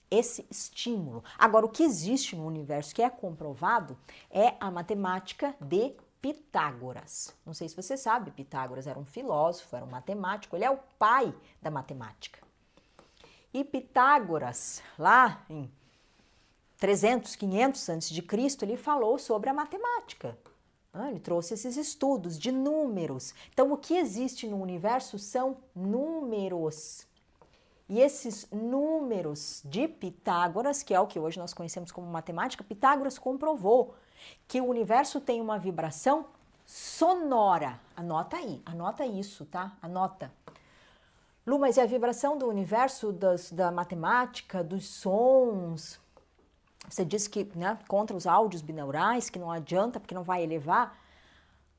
Esse estímulo. Agora, o que existe no universo que é comprovado é a matemática de Pitágoras. Não sei se você sabe, Pitágoras era um filósofo, era um matemático, ele é o pai da matemática. E Pitágoras, lá em 300, 500 a.C., ele falou sobre a matemática. Ele trouxe esses estudos de números. Então, o que existe no universo são números. E esses números de Pitágoras, que é o que hoje nós conhecemos como matemática, Pitágoras comprovou que o universo tem uma vibração sonora. Anota aí, anota isso, tá? Anota. Lu, mas é a vibração do universo, da matemática, dos sons? Você disse que, né, contra os áudios binaurais, que não adianta porque não vai elevar.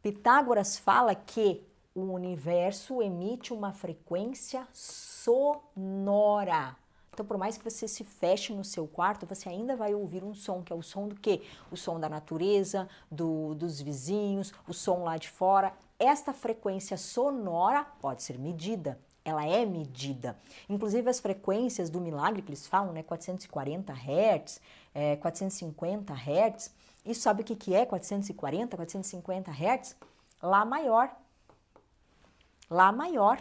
Pitágoras fala que o universo emite uma frequência sonora. Então, por mais que você se feche no seu quarto, você ainda vai ouvir um som, que é o som do quê? O som da natureza, dos vizinhos, o som lá de fora. Esta frequência sonora pode ser medida. Ela é medida. Inclusive as frequências do milagre que eles falam, né, 440 Hz, 450 Hz. Isso sabe o que é 440, 450 Hz? Lá maior. Lá maior.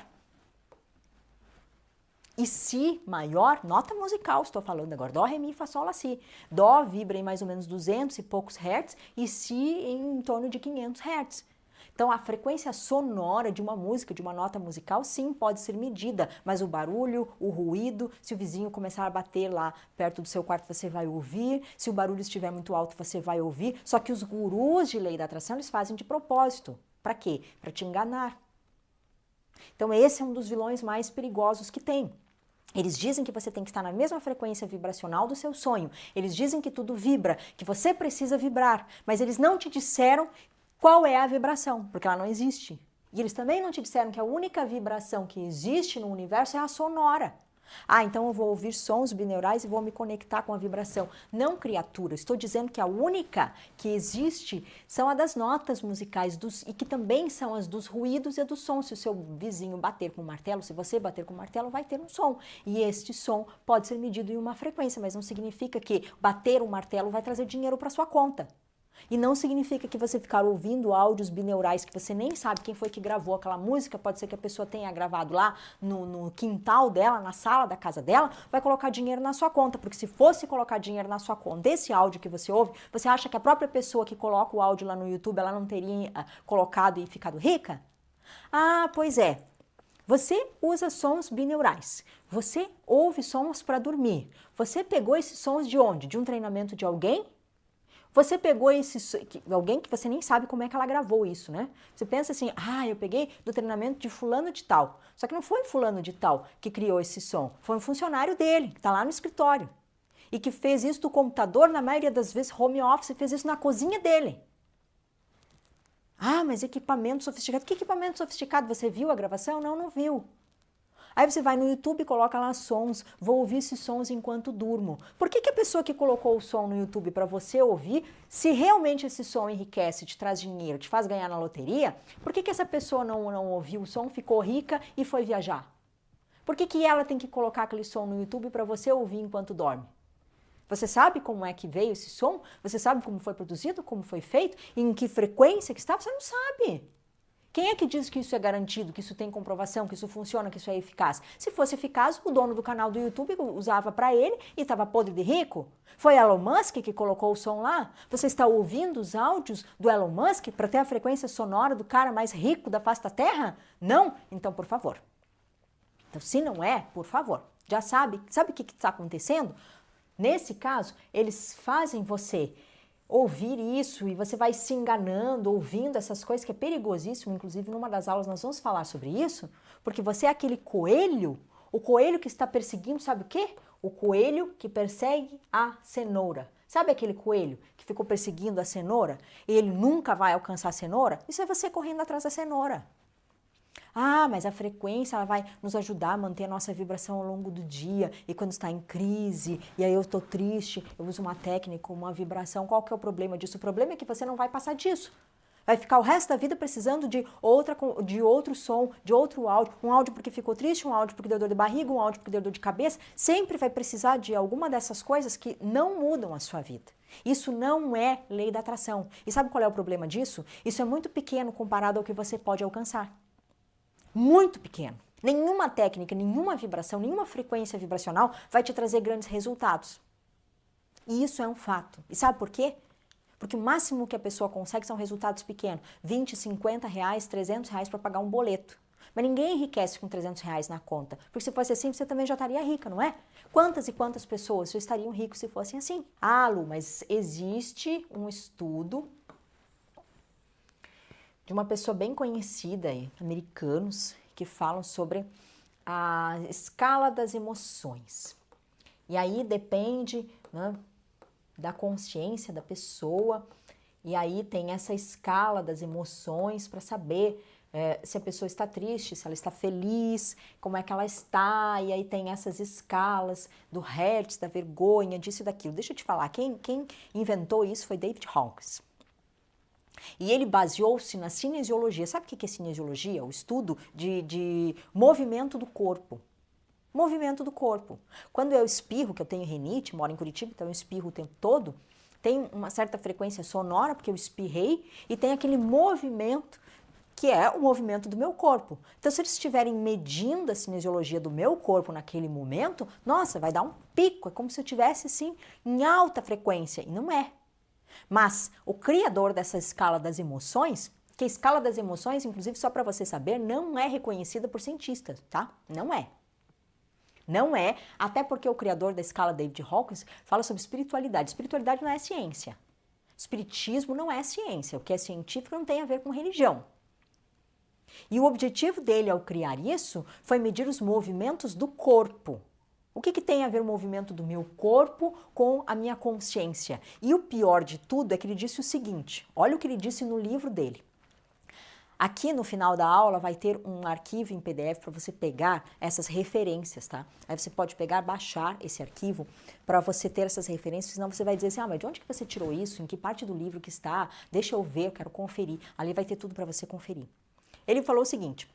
E Si maior, nota musical, estou falando agora, Dó, Ré, Mi, Fá, Sol, Lá, Si. Dó vibra em mais ou menos 200 e poucos Hz e Si em torno de 500 Hz. Então, a frequência sonora de uma música, de uma nota musical, sim, pode ser medida, mas o barulho, o ruído, se o vizinho começar a bater lá perto do seu quarto, você vai ouvir, se o barulho estiver muito alto, você vai ouvir, só que os gurus de lei da atração, eles fazem de propósito. Para quê? Para te enganar. Então, esse é um dos vilões mais perigosos que tem. Eles dizem que você tem que estar na mesma frequência vibracional do seu sonho. Eles dizem que tudo vibra, que você precisa vibrar, mas eles não te disseram qual é a vibração, porque ela não existe. E eles também não te disseram que a única vibração que existe no universo é a sonora. Ah, então eu vou ouvir sons bineurais e vou me conectar com a vibração. Não, criatura, estou dizendo que a única que existe são a das notas musicais e que também são as dos ruídos e dos sons. Se o seu vizinho bater com o martelo, se você bater com o martelo, vai ter um som. E este som pode ser medido em uma frequência, mas não significa que bater o martelo vai trazer dinheiro para sua conta. E não significa que você ficar ouvindo áudios bineurais que você nem sabe quem foi que gravou aquela música, pode ser que a pessoa tenha gravado lá no quintal dela, na sala da casa dela, vai colocar dinheiro na sua conta, porque se fosse colocar dinheiro na sua conta desse áudio que você ouve, você acha que a própria pessoa que coloca o áudio lá no YouTube, ela não teria colocado e ficado rica? Ah, pois é. Você usa sons bineurais, você ouve sons para dormir. Você pegou esses sons de onde? De um treinamento de alguém? Você pegou alguém que você nem sabe como é que ela gravou isso, né? Você pensa assim, eu peguei do treinamento de fulano de tal. Só que não foi fulano de tal que criou esse som, foi um funcionário dele, que está lá no escritório. e que fez isso do computador, na maioria das vezes home office, fez isso na cozinha dele. Ah, mas equipamento sofisticado. Que equipamento sofisticado? Você viu a gravação? Não, não viu. Aí você vai no YouTube e coloca lá sons. Vou ouvir esses sons enquanto durmo. Por que a pessoa que colocou o som no YouTube para você ouvir, se realmente esse som enriquece, te traz dinheiro, te faz ganhar na loteria, por que essa pessoa não ouviu o som, ficou rica e foi viajar? Por que ela tem que colocar aquele som no YouTube para você ouvir enquanto dorme? Você sabe como é que veio esse som? Você sabe como foi produzido, como foi feito, em que frequência que está? Você não sabe. Quem é que diz que isso é garantido, que isso tem comprovação, que isso funciona, que isso é eficaz? Se fosse eficaz, o dono do canal do YouTube usava para ele e estava podre de rico. Foi Elon Musk que colocou o som lá? Você está ouvindo os áudios do Elon Musk para ter a frequência sonora do cara mais rico da face da Terra? Não? Então, por favor. Então, se não é, por favor, já sabe o que está acontecendo? Nesse caso, eles fazem você ouvir isso e você vai se enganando, ouvindo essas coisas que é perigosíssimo. Inclusive, numa das aulas nós vamos falar sobre isso, porque você é aquele coelho, o coelho que está perseguindo, sabe o quê? O coelho que persegue a cenoura. Sabe aquele coelho que ficou perseguindo a cenoura e ele nunca vai alcançar a cenoura? Isso é você correndo atrás da cenoura. Ah, mas a frequência ela vai nos ajudar a manter a nossa vibração ao longo do dia e quando está em crise, e aí eu estou triste, eu uso uma técnica, uma vibração. Qual que é o problema disso? O problema é que você não vai passar disso. Vai ficar o resto da vida precisando de outro som, de outro áudio. Um áudio porque ficou triste, um áudio porque deu dor de barriga, um áudio porque deu dor de cabeça. Sempre vai precisar de alguma dessas coisas que não mudam a sua vida. Isso não é lei da atração. E sabe qual é o problema disso? Isso é muito pequeno comparado ao que você pode alcançar. Muito pequeno. Nenhuma técnica, nenhuma vibração, nenhuma frequência vibracional vai te trazer grandes resultados. E isso é um fato. E sabe por quê? Porque o máximo que a pessoa consegue são resultados pequenos. 20, 50 reais, 300 reais para pagar um boleto. Mas ninguém enriquece com 300 reais na conta. Porque se fosse assim, você também já estaria rica, não é? Quantas e quantas pessoas já estariam ricos se fossem assim? Ah, Lu, mas existe um estudo de uma pessoa bem conhecida, americanos, que falam sobre a escala das emoções. E aí depende, né, da consciência da pessoa, e aí tem essa escala das emoções para saber se a pessoa está triste, se ela está feliz, como é que ela está, e aí tem essas escalas do Hertz, da vergonha, disso e daquilo. Deixa eu te falar, quem inventou isso foi David Hawkins. E ele baseou-se na cinesiologia. Sabe o que é cinesiologia? O estudo de movimento do corpo. Movimento do corpo. Quando eu espirro, que eu tenho rinite, moro em Curitiba, então eu espirro o tempo todo, tem uma certa frequência sonora, porque eu espirrei, e tem aquele movimento que é o movimento do meu corpo. Então, se eles estiverem medindo a cinesiologia do meu corpo naquele momento, nossa, vai dar um pico, é como se eu estivesse assim, em alta frequência, e não é. Mas o criador dessa escala das emoções, que a escala das emoções, inclusive só para você saber, não é reconhecida por cientistas, tá? Não é. Não é, até porque o criador da escala, David Hawkins, fala sobre espiritualidade. Espiritualidade não é ciência. Espiritismo não é ciência. O que é científico não tem a ver com religião. E o objetivo dele ao criar isso foi medir os movimentos do corpo. O que tem a ver o movimento do meu corpo com a minha consciência? E o pior de tudo é que ele disse o seguinte, olha o que ele disse no livro dele. Aqui no final da aula vai ter um arquivo em PDF para você pegar essas referências, tá? Aí você pode pegar, baixar esse arquivo para você ter essas referências, senão você vai dizer assim, ah, mas de onde que você tirou isso? Em que parte do livro que está? Deixa eu ver, eu quero conferir. Ali vai ter tudo para você conferir. Ele falou o seguinte,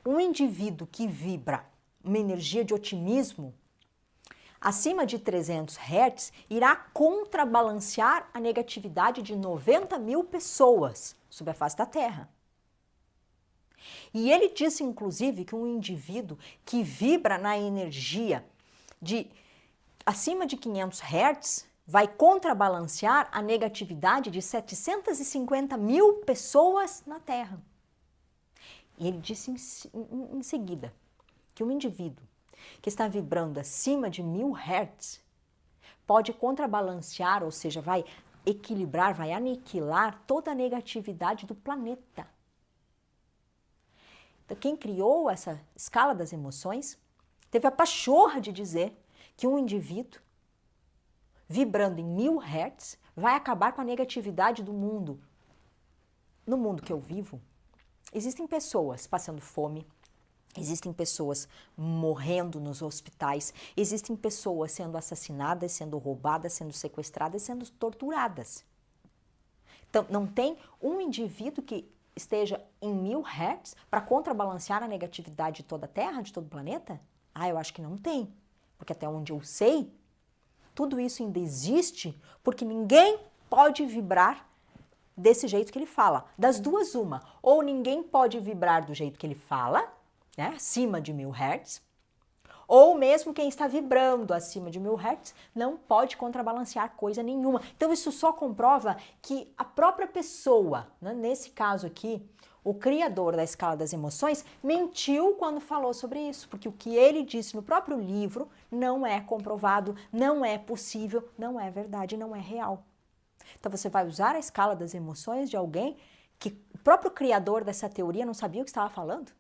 um indivíduo que vibra uma energia de otimismo acima de 300 Hz irá contrabalancear a negatividade de 90 mil pessoas sobre a face da Terra. E ele disse, inclusive, que um indivíduo que vibra na energia de acima de 500 Hz vai contrabalancear a negatividade de 750 mil pessoas na Terra. E ele disse em seguida que um indivíduo que está vibrando acima de 1000 Hz pode contrabalancear, ou seja, vai equilibrar, vai aniquilar toda a negatividade do planeta. Então, quem criou essa escala das emoções teve a pachorra de dizer que um indivíduo vibrando em 1000 Hz, vai acabar com a negatividade do mundo. No mundo que eu vivo, existem pessoas passando fome, existem pessoas morrendo nos hospitais, existem pessoas sendo assassinadas, sendo roubadas, sendo sequestradas, sendo torturadas. Então, não tem um indivíduo que esteja em 1000 Hz para contrabalancear a negatividade de toda a Terra, de todo o planeta? Ah, eu acho que não tem. Porque até onde eu sei, tudo isso ainda existe porque ninguém pode vibrar desse jeito que ele fala. Das duas, uma. Ou ninguém pode vibrar do jeito que ele fala, né, acima de 1000 Hz, ou mesmo quem está vibrando acima de 1000 Hz não pode contrabalancear coisa nenhuma. Então isso só comprova que a própria pessoa, né, nesse caso aqui, o criador da escala das emoções, mentiu quando falou sobre isso, porque o que ele disse no próprio livro não é comprovado, não é possível, não é verdade, não é real. Então você vai usar a escala das emoções de alguém que o próprio criador dessa teoria não sabia o que estava falando?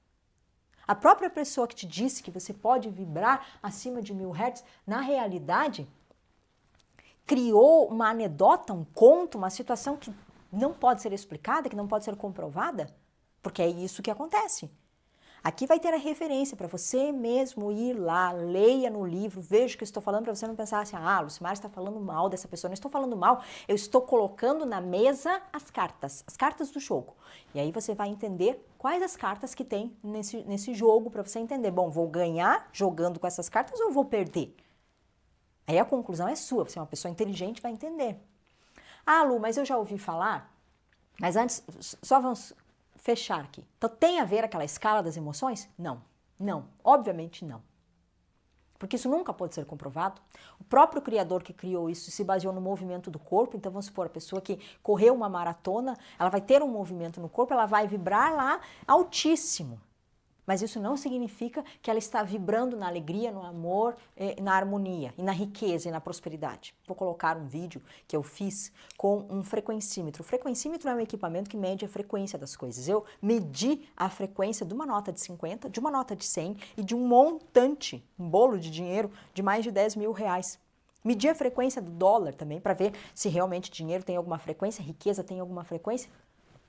A própria pessoa que te disse que você pode vibrar acima de 1000 Hz, na realidade, criou uma anedota, um conto, uma situação que não pode ser explicada, que não pode ser comprovada, porque é isso que acontece. Aqui vai ter a referência para você mesmo ir lá, leia no livro, veja o que eu estou falando para você não pensar assim, ah, Lucimar está falando mal dessa pessoa. Não estou falando mal, eu estou colocando na mesa as cartas do jogo. E aí você vai entender quais as cartas que tem nesse jogo para você entender. Bom, vou ganhar jogando com essas cartas ou vou perder? Aí a conclusão é sua, você é uma pessoa inteligente, vai entender. Ah, Lu, mas eu já ouvi falar, mas antes, só vamos fechar aqui. Então, tem a ver aquela escala das emoções? Não, não, obviamente não. Porque isso nunca pode ser comprovado. O próprio criador que criou isso se baseou no movimento do corpo. Então, vamos supor, a pessoa que correu uma maratona, ela vai ter um movimento no corpo, ela vai vibrar lá altíssimo. Mas isso não significa que ela está vibrando na alegria, no amor, na harmonia, e na riqueza e na prosperidade. Vou colocar um vídeo que eu fiz com um frequencímetro. O frequencímetro é um equipamento que mede a frequência das coisas. Eu medi a frequência de uma nota de 50, de uma nota de 100 e de um montante, um bolo de dinheiro de mais de 10 mil reais. Medi a frequência do dólar também para ver se realmente dinheiro tem alguma frequência, riqueza tem alguma frequência.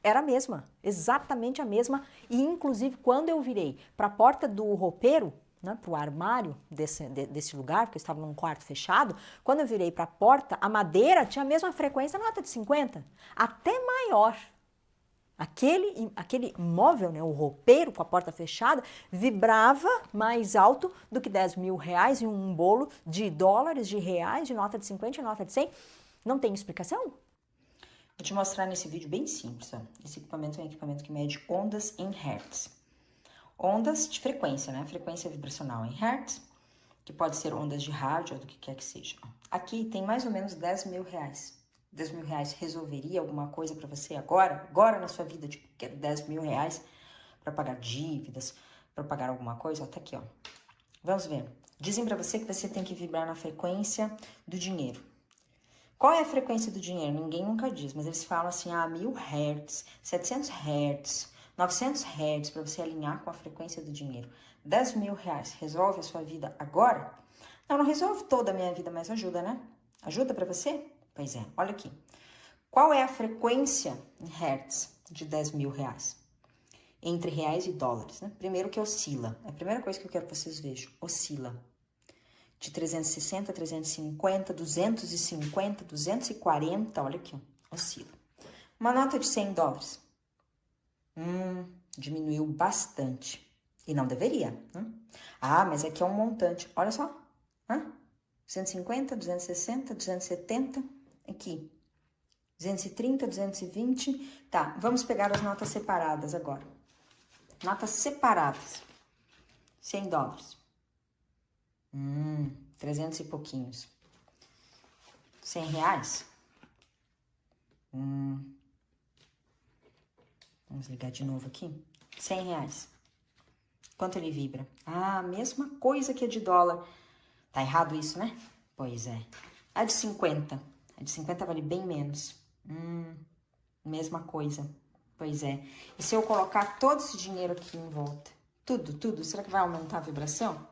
Era a mesma, exatamente a mesma, e inclusive quando eu virei para a porta do roupeiro, né, para o armário desse lugar, porque eu estava num quarto fechado, quando eu virei para a porta, a madeira tinha a mesma frequência da nota de 50, até maior. Aquele móvel, né, o roupeiro com a porta fechada, vibrava mais alto do que 10 mil reais em um bolo de dólares, de reais, de nota de 50 e nota de 100. Não tem explicação? Vou te mostrar nesse vídeo bem simples. Ó. Esse equipamento é um equipamento que mede ondas em Hertz. Ondas de frequência, né? Frequência vibracional em Hertz, que pode ser ondas de rádio ou do que quer que seja. Aqui tem mais ou menos 10 mil reais. 10 mil reais resolveria alguma coisa para você agora? Agora na sua vida, tipo, quero 10 mil reais para pagar dívidas, para pagar alguma coisa? Ó, tá aqui, ó. Vamos ver. Dizem para você que você tem que vibrar na frequência do dinheiro. Qual é a frequência do dinheiro? Ninguém nunca diz, mas eles falam assim, 1000 Hz, 700 Hz, 900 Hz, para você alinhar com a frequência do dinheiro. 10 mil reais, resolve a sua vida agora? Não, não resolve toda a minha vida, mas ajuda, né? Ajuda para você? Pois é, olha aqui. Qual é a frequência em Hertz de 10 mil reais? Entre reais e dólares, né? Primeiro que oscila, é a primeira coisa que eu quero que vocês vejam, oscila. De 360, 350, 250, 240, olha aqui, ó, oscila. Uma nota de 100 dólares. Diminuiu bastante. E não deveria, né? Ah, mas aqui é um montante, olha só. 250, 260, 270, aqui. 230, 220. Tá, vamos pegar as notas separadas agora. Notas separadas. 100 dólares. 300 e pouquinhos. 100 reais? Vamos ligar de novo aqui. 100 reais. Quanto ele vibra? Ah, mesma coisa que a de dólar. Tá errado isso, né? Pois é. A de 50. A de 50 vale bem menos. Mesma coisa. Pois é. E se eu colocar todo esse dinheiro aqui em volta? Tudo. Será que vai aumentar a vibração?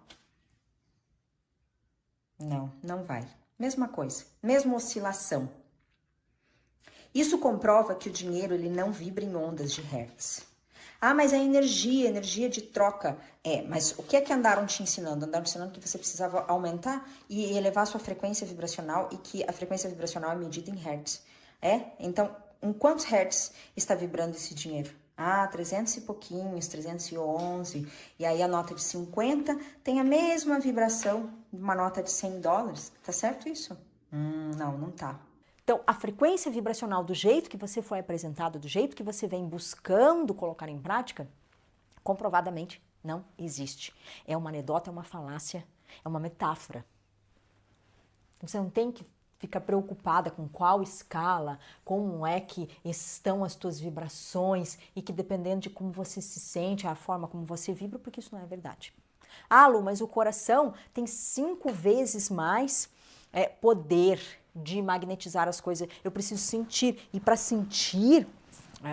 Não, não vai. Mesma coisa, mesma oscilação. Isso comprova que o dinheiro ele não vibra em ondas de Hertz. Ah, mas a energia de troca. Mas o que é que andaram te ensinando? Andaram te ensinando que você precisava aumentar e elevar a sua frequência vibracional e que a frequência vibracional é medida em Hertz. Então, em quantos Hertz está vibrando esse dinheiro? 300 e pouquinhos, 311. E aí a nota de 50 tem a mesma vibração de uma nota de $100. Tá certo isso? Não tá. Então, a frequência vibracional do jeito que você foi apresentado, do jeito que você vem buscando colocar em prática, comprovadamente não existe. É uma anedota, é uma falácia, é uma metáfora. Você não tem que ficar preocupada com qual escala, como é que estão as tuas vibrações e que dependendo de como você se sente, a forma como você vibra, porque isso não é verdade. Lu, mas o coração tem 5 vezes mais poder de magnetizar as coisas. Eu preciso sentir. E para sentir,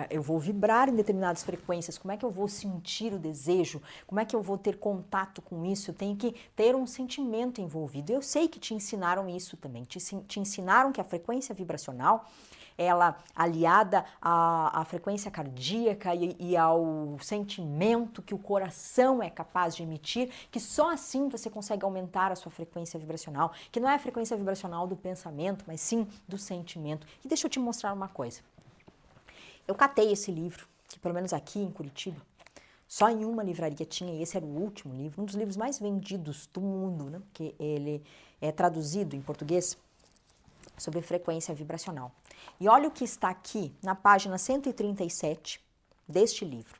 eu vou vibrar em determinadas frequências. Como é que eu vou sentir o desejo? Como é que eu vou ter contato com isso? Eu tenho que ter um sentimento envolvido. Eu sei que te ensinaram isso também. Te ensinaram que a frequência vibracional, ela aliada à frequência cardíaca e ao sentimento que o coração é capaz de emitir, que só assim você consegue aumentar a sua frequência vibracional, que não é a frequência vibracional do pensamento, mas sim do sentimento. E deixa eu te mostrar uma coisa. Eu catei esse livro, que pelo menos aqui em Curitiba, só em uma livraria tinha, esse era o último livro, um dos livros mais vendidos do mundo, né? Porque ele é traduzido em português sobre frequência vibracional. E olha o que está aqui na página 137 deste livro.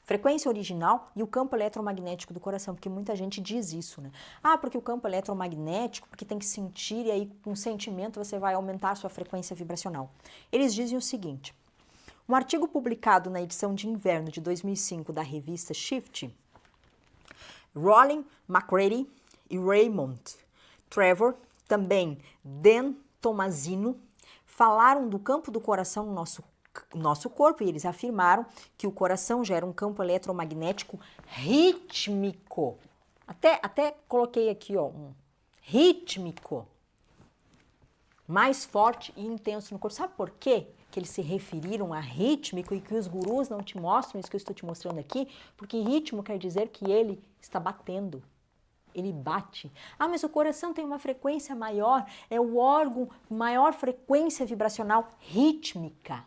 Frequência original e o campo eletromagnético do coração, porque muita gente diz isso, né? Porque o campo eletromagnético, porque tem que sentir e aí com sentimento você vai aumentar a sua frequência vibracional. Eles dizem o seguinte: um artigo publicado na edição de inverno de 2005 da revista Shift, Rollin McCready e Raymond Trevor, também Dan Tomazino, falaram do campo do coração no nosso corpo e eles afirmaram que o coração gera um campo eletromagnético rítmico. Até coloquei aqui, um rítmico, mais forte e intenso no corpo. Sabe por quê que eles se referiram a rítmico e que os gurus não te mostram isso que eu estou te mostrando aqui? Porque ritmo quer dizer que ele está batendo. Ele bate. Mas o coração tem uma frequência maior, é o órgão maior frequência vibracional rítmica.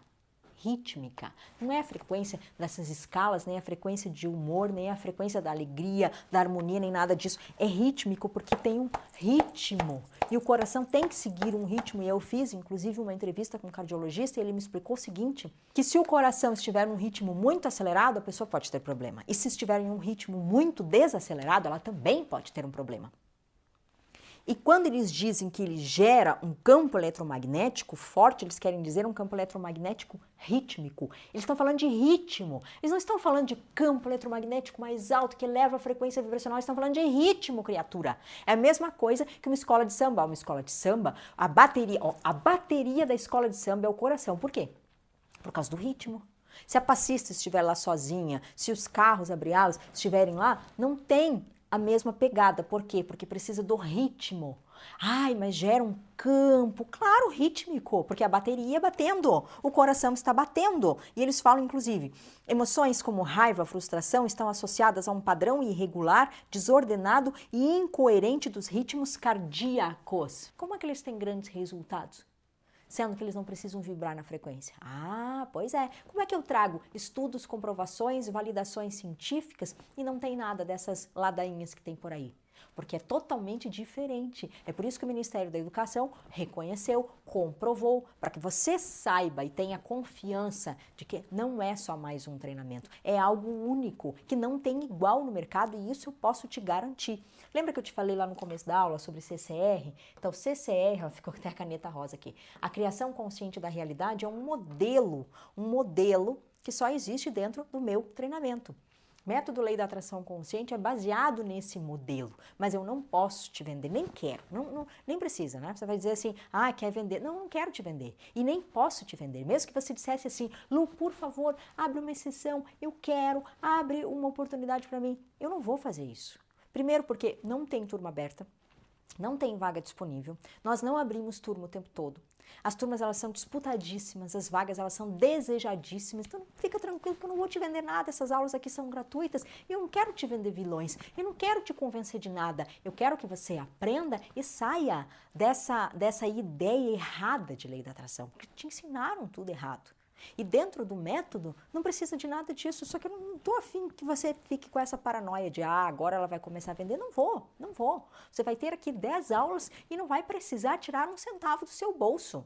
Rítmica. Não é a frequência dessas escalas, nem a frequência de humor, nem a frequência da alegria, da harmonia, nem nada disso. É rítmico porque tem um ritmo. E o coração tem que seguir um ritmo. E eu fiz, inclusive, uma entrevista com um cardiologista e ele me explicou o seguinte, que se o coração estiver num ritmo muito acelerado, a pessoa pode ter problema. E se estiver em um ritmo muito desacelerado, ela também pode ter um problema. E quando eles dizem que ele gera um campo eletromagnético forte, eles querem dizer um campo eletromagnético rítmico. Eles estão falando de ritmo. Eles não estão falando de campo eletromagnético mais alto que eleva a frequência vibracional. Eles estão falando de ritmo, criatura. É a mesma coisa que uma escola de samba. Uma escola de samba, a bateria da escola de samba é o coração. Por quê? Por causa do ritmo. Se a passista estiver lá sozinha, se os carros, abre-alas, estiverem lá, não tem a mesma pegada. Por quê? Porque precisa do ritmo. Mas gera um campo, claro, rítmico, porque a bateria batendo, o coração está batendo. E eles falam, inclusive, emoções como raiva, frustração estão associadas a um padrão irregular, desordenado e incoerente dos ritmos cardíacos. Como é que eles têm grandes resultados? Sendo que eles não precisam vibrar na frequência. Pois é. Como é que eu trago estudos, comprovações, validações científicas e não tem nada dessas ladainhas que tem por aí? Porque é totalmente diferente. É por isso que o Ministério da Educação reconheceu, comprovou, para que você saiba e tenha confiança de que não é só mais um treinamento, é algo único, que não tem igual no mercado e isso eu posso te garantir. Lembra que eu te falei lá no começo da aula sobre CCR? Então, CCR, ficou até a caneta rosa aqui. A criação consciente da realidade é um modelo que só existe dentro do meu treinamento. Método Lei da Atração Consciente é baseado nesse modelo, mas eu não posso te vender, nem quero, nem precisa, né? Você vai dizer assim, quer vender? Não quero te vender e nem posso te vender. Mesmo que você dissesse assim, Lu, por favor, abre uma exceção, eu quero, abre uma oportunidade para mim. Eu não vou fazer isso. Primeiro porque não tem turma aberta. Não tem vaga disponível. Nós não abrimos turma o tempo todo. As turmas, elas são disputadíssimas, as vagas, elas são desejadíssimas. Então, fica tranquilo que eu não vou te vender nada. Essas aulas aqui são gratuitas. E eu não quero te vender vilões. Eu não quero te convencer de nada. Eu quero que você aprenda e saia dessa ideia errada de lei da atração. Porque te ensinaram tudo errado. E dentro do método, não precisa de nada disso, só que eu não estou afim que você fique com essa paranoia de agora ela vai começar a vender. Não vou. Você vai ter aqui 10 aulas e não vai precisar tirar um centavo do seu bolso.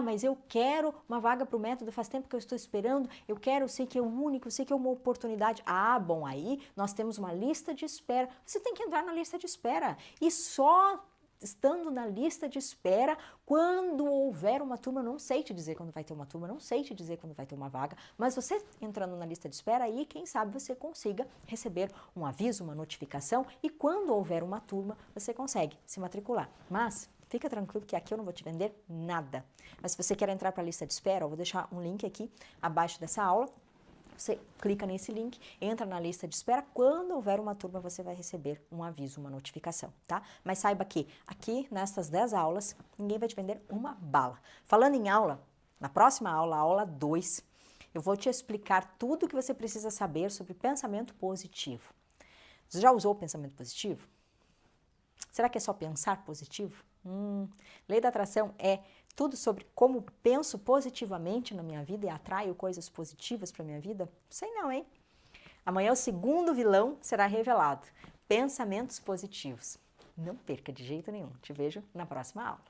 Mas eu quero uma vaga para o método, faz tempo que eu estou esperando, eu sei que é o único, sei que é uma oportunidade. Bom, aí nós temos uma lista de espera. Você tem que entrar na lista de espera e só estando na lista de espera, quando houver uma turma, não sei te dizer quando vai ter uma turma, não sei te dizer quando vai ter uma vaga, mas você entrando na lista de espera, aí quem sabe você consiga receber um aviso, uma notificação, e quando houver uma turma, você consegue se matricular. Mas fica tranquilo que aqui eu não vou te vender nada. Mas se você quer entrar para a lista de espera, eu vou deixar um link aqui abaixo dessa aula. Você clica nesse link, entra na lista de espera. Quando houver uma turma, você vai receber um aviso, uma notificação, tá? Mas saiba que aqui, nessas 10 aulas, ninguém vai te vender uma bala. Falando em aula, na próxima aula, a aula 2, eu vou te explicar tudo o que você precisa saber sobre pensamento positivo. Você já usou o pensamento positivo? Será que é só pensar positivo? Lei da atração é tudo sobre como penso positivamente na minha vida e atraio coisas positivas para minha vida? Sei não, hein? Amanhã o segundo vilão será revelado. Pensamentos positivos. Não perca de jeito nenhum. Te vejo na próxima aula.